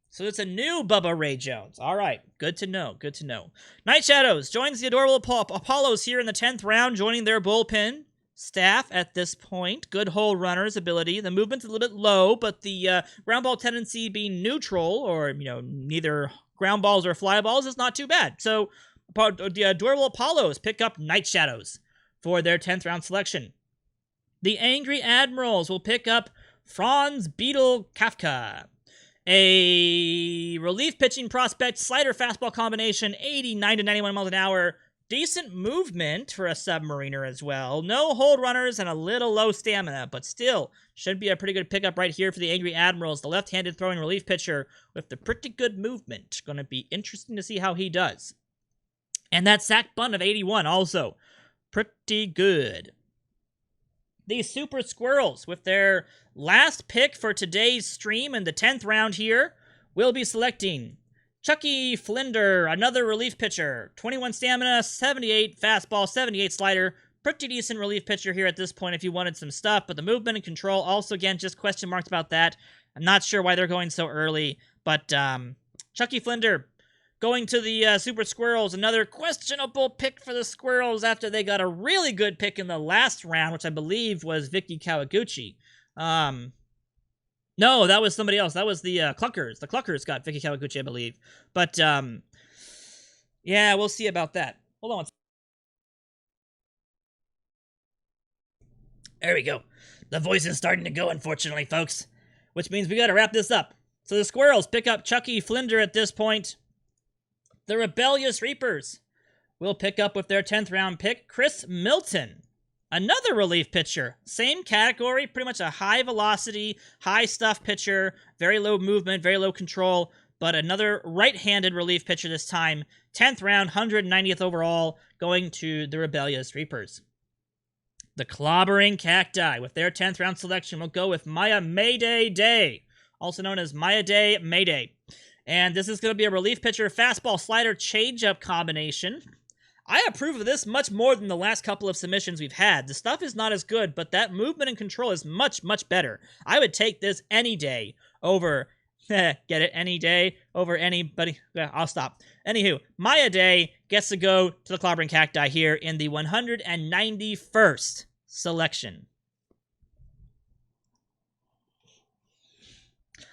So it's a new Bubba Ray Jones. All right. Good to know. Good to know. Night Shadows joins the Adorable Apollos here in the 10th round, joining their bullpen staff at this point. Good hole runner's ability. The movement's a little bit low, but the ground ball tendency being neutral, or, neither ground balls or fly balls, is not too bad. So the Adorable Apollos pick up Night Shadows for their 10th round selection. The Angry Admirals will pick up Franz Beetle Kafka. A relief pitching prospect, slider fastball combination, 89 to 91 miles an hour. Decent movement for a submariner as well. No hold runners and a little low stamina, but still should be a pretty good pickup right here for the Angry Admirals. The left-handed throwing relief pitcher with the pretty good movement. Going to be interesting to see how he does. And that sack bunt of 81 also pretty good. The Super Squirrels, with their last pick for today's stream in the 10th round here, will be selecting Chucky Flinder, another relief pitcher. 21 stamina, 78 fastball, 78 slider. Pretty decent relief pitcher here at this point if you wanted some stuff, but the movement and control, also again, just question marks about that. I'm not sure why they're going so early, but Chucky Flinder going to the Super Squirrels, another questionable pick for the Squirrels after they got a really good pick in the last round, which I believe was Vicky Kawaguchi. No, that was somebody else. That was the Cluckers. The Cluckers got Vicky Kawaguchi, I believe. But, yeah, we'll see about that. Hold on one second. There we go. The voice is starting to go, unfortunately, folks. Which means we got to wrap this up. So the Squirrels pick up Chucky Flinder at this point. The Rebellious Reapers will pick up with their 10th round pick, Chris Milton. Another relief pitcher. Same category, pretty much a high velocity, high stuff pitcher, very low movement, very low control, but another right-handed relief pitcher this time. 10th round, 190th overall, going to the Rebellious Reapers. The Clobbering Cacti, with their 10th round selection, will go with Maya Mayday Day, also known as Maya Day Mayday. And this is going to be a relief pitcher, fastball, slider, changeup combination. I approve of this much more than the last couple of submissions we've had. The stuff is not as good, but that movement and control is much, much better. I would take this any day over, get it, any day over anybody. Yeah, I'll stop. Anywho, Maya Day gets to go to the Clobbering Cacti here in the 191st selection.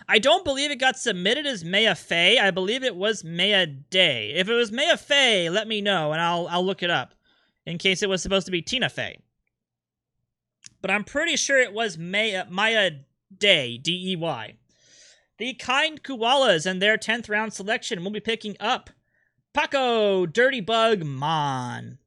I don't believe it got submitted as Maya Fey. I believe it was Maya Day. If it was Maya Fey, let me know, and I'll look it up in case it was supposed to be Tina Fey. But I'm pretty sure it was Maya Day, D-E-Y. The Kind Koalas and their 10th round selection will be picking up Paco Dirty Bug Mon.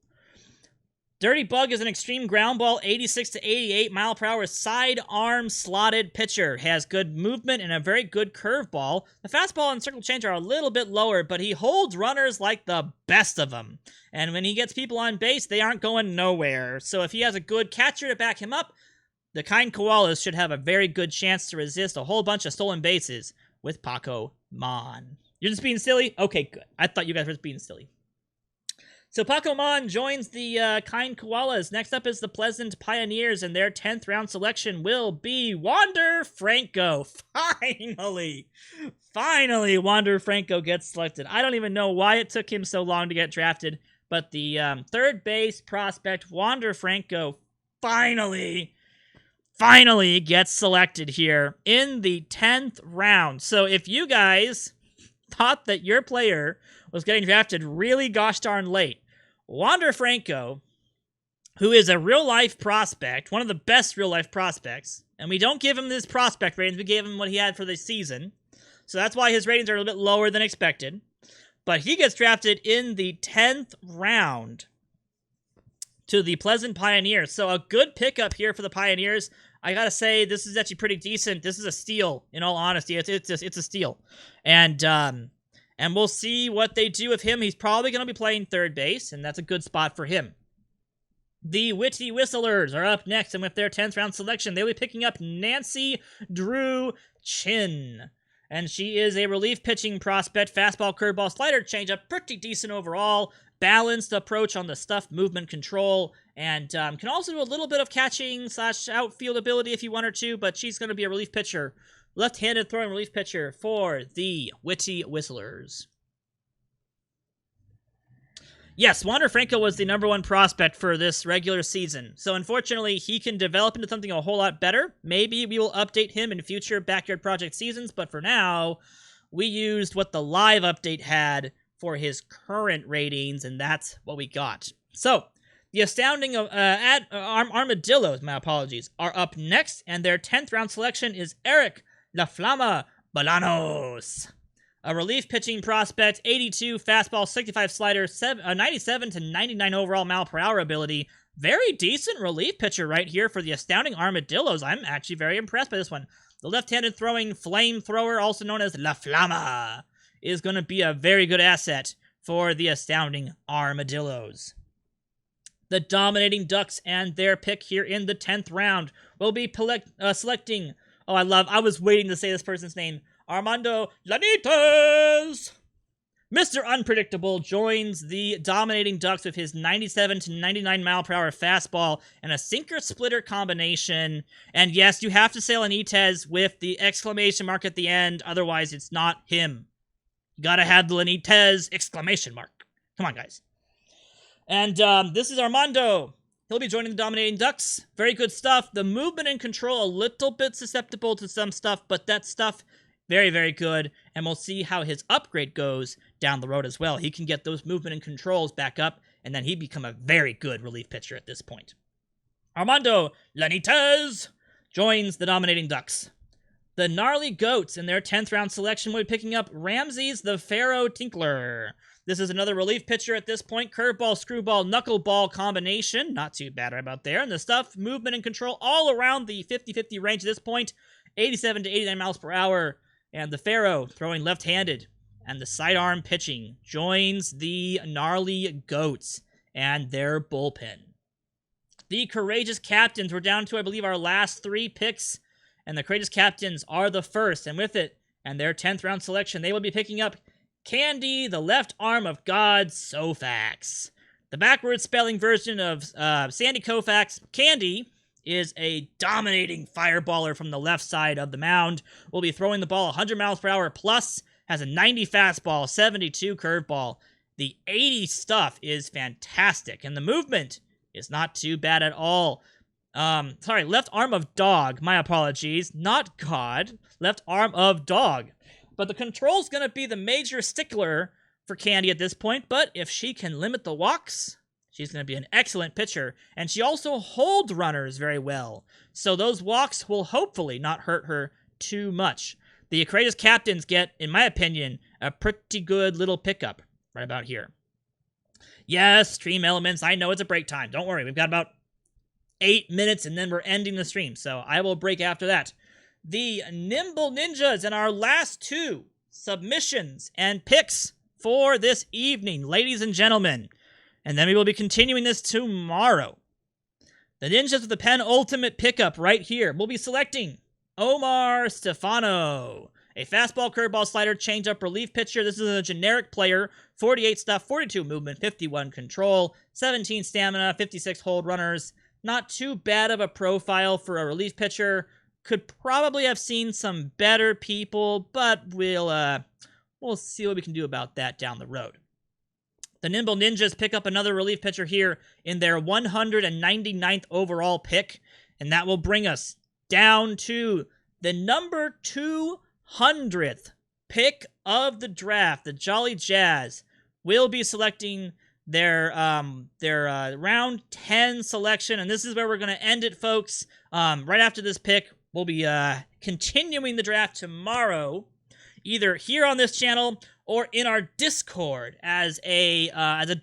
Dirty Bug is an extreme ground ball, 86 to 88 mile per hour sidearm slotted pitcher. Has good movement and a very good curveball. The fastball and circle change are a little bit lower, but he holds runners like the best of them. And when he gets people on base, they aren't going nowhere. So if he has a good catcher to back him up, the Kind Koalas should have a very good chance to resist a whole bunch of stolen bases with Paco Mon. You're just being silly? Okay, good. I thought you guys were just being silly. So Paco Mon joins the Kind Koalas. Next up is the Pleasant Pioneers, and their 10th round selection will be Wander Franco. Finally, Wander Franco gets selected. I don't even know why it took him so long to get drafted, but the third base prospect, Wander Franco, finally gets selected here in the 10th round. So if you guys thought that your player was getting drafted really gosh darn late, Wander Franco, who is a real-life prospect, one of the best real-life prospects, and we don't give him this prospect ratings, we gave him what he had for the season, so that's why his ratings are a little bit lower than expected, but he gets drafted in the 10th round to the Pleasant Pioneers, so a good pickup here for the Pioneers. I gotta say, this is actually pretty decent. This is a steal, in all honesty. It's a steal. And we'll see what they do with him. He's probably going to be playing third base, and that's a good spot for him. The Witty Whistlers are up next, and with their 10th round selection, they'll be picking up Nancy Drew Chin. And she is a relief pitching prospect, fastball, curveball, slider, changeup, pretty decent overall. Balanced approach on the stuff, movement control, and can also do a little bit of catching / outfield ability if you want her to, but she's going to be a relief pitcher. Left-handed throwing relief pitcher for the Witty Whistlers. Yes, Wander Franco was the #1 prospect for this regular season. So unfortunately, he can develop into something a whole lot better. Maybe we will update him in future Backyard Project seasons, but for now, we used what the live update had for his current ratings, and that's what we got. So, The astounding Armadillos, my apologies, are up next, and their 10th round selection is Eric Laflamma Bolanos. A relief pitching prospect, 82 fastball, 65 slider, 97 to 99 overall mile per hour ability. Very decent relief pitcher right here for the astounding Armadillos. I'm actually very impressed by this one. The left-handed throwing flamethrower, also known as Laflamma, is going to be a very good asset for the astounding Armadillos. The dominating Ducks and their pick here in the 10th round will be selecting, I was waiting to say this person's name, Armando Lanitas. Mr. Unpredictable joins the dominating Ducks with his 97 to 99 mile per hour fastball and a sinker-splitter combination. And yes, you have to say Lanitas with the exclamation mark at the end, otherwise it's not him. You gotta have the Lanitas exclamation mark. Come on, guys. And this is Armando. He'll be joining the dominating Ducks. Very good stuff. The movement and control, a little bit susceptible to some stuff, but that stuff, very, very good. And we'll see how his upgrade goes down the road as well. He can get those movement and controls back up, and then he'd become a very good relief pitcher at this point. Armando Lanitas joins the dominating Ducks. The Gnarly Goats in their 10th round selection will be picking up Ramses the Pharaoh Tinkler. This is another relief pitcher at this point. Curveball, screwball, knuckleball combination. Not too bad right about there. And the stuff, movement and control all around the 50-50 range at this point. 87 to 89 miles per hour. And the Pharaoh throwing left-handed. And the sidearm pitching joins the Gnarly Goats and their bullpen. The Courageous Captains, we're down to, I believe, our last 3 picks. And the Courageous Captains are the first. And with it, and their 10th round selection, they will be picking up Candy, the left arm of God, Koufax. The backwards spelling version of Sandy Koufax, Candy, is a dominating fireballer from the left side of the mound. Will be throwing the ball 100 miles per hour plus, has a 90 fastball, 72 curveball. The 80 stuff is fantastic, and the movement is not too bad at all. Left arm of dog, my apologies, not God, left arm of dog. But the control's going to be the major stickler for Candy at this point. But if she can limit the walks, she's going to be an excellent pitcher. And she also holds runners very well. So those walks will hopefully not hurt her too much. The Courageous Captains get, in my opinion, a pretty good little pickup right about here. Yes, stream elements. I know it's a break time. Don't worry. We've got about 8 minutes and then we're ending the stream. So I will break after that. The Nimble Ninjas and our last 2 submissions and picks for this evening, ladies and gentlemen. And then we will be continuing this tomorrow. The Ninjas with the penultimate pickup right here will be selecting Omar Stefano, a fastball, curveball, slider, changeup, relief pitcher. This is a generic player, 48 stuff, 42 movement, 51 control, 17 stamina, 56 hold runners. Not too bad of a profile for a relief pitcher. Could probably have seen some better people, but we'll see what we can do about that down the road. The Nimble Ninjas pick up another relief pitcher here in their 199th overall pick, and that will bring us down to the number 200th pick of the draft. The Jolly Jazz will be selecting their round 10 selection, and this is where we're going to end it, folks. Right after this pick, we'll be continuing the draft tomorrow, either here on this channel or in our Discord as a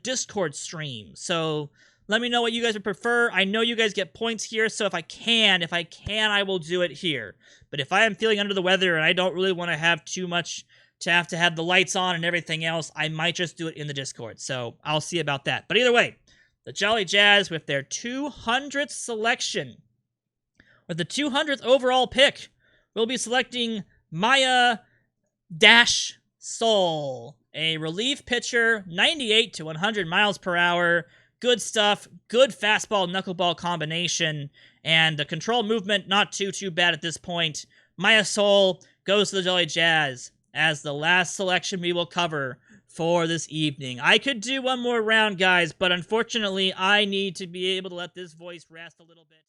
Discord stream. So let me know what you guys would prefer. I know you guys get points here, so if I can, I will do it here. But if I am feeling under the weather and I don't really want to have too much to have the lights on and everything else, I might just do it in the Discord. So I'll see about that. But either way, the Jolly Jazz with their 200th selection, with the 200th overall pick, we'll be selecting Maya Soul, a relief pitcher, 98 to 100 miles per hour. Good stuff, good fastball, knuckleball combination, and the control movement, not too bad at this point. Maya Soul goes to the Jolly Jazz as the last selection we will cover for this evening. I could do one more round, guys, but unfortunately, I need to be able to let this voice rest a little bit.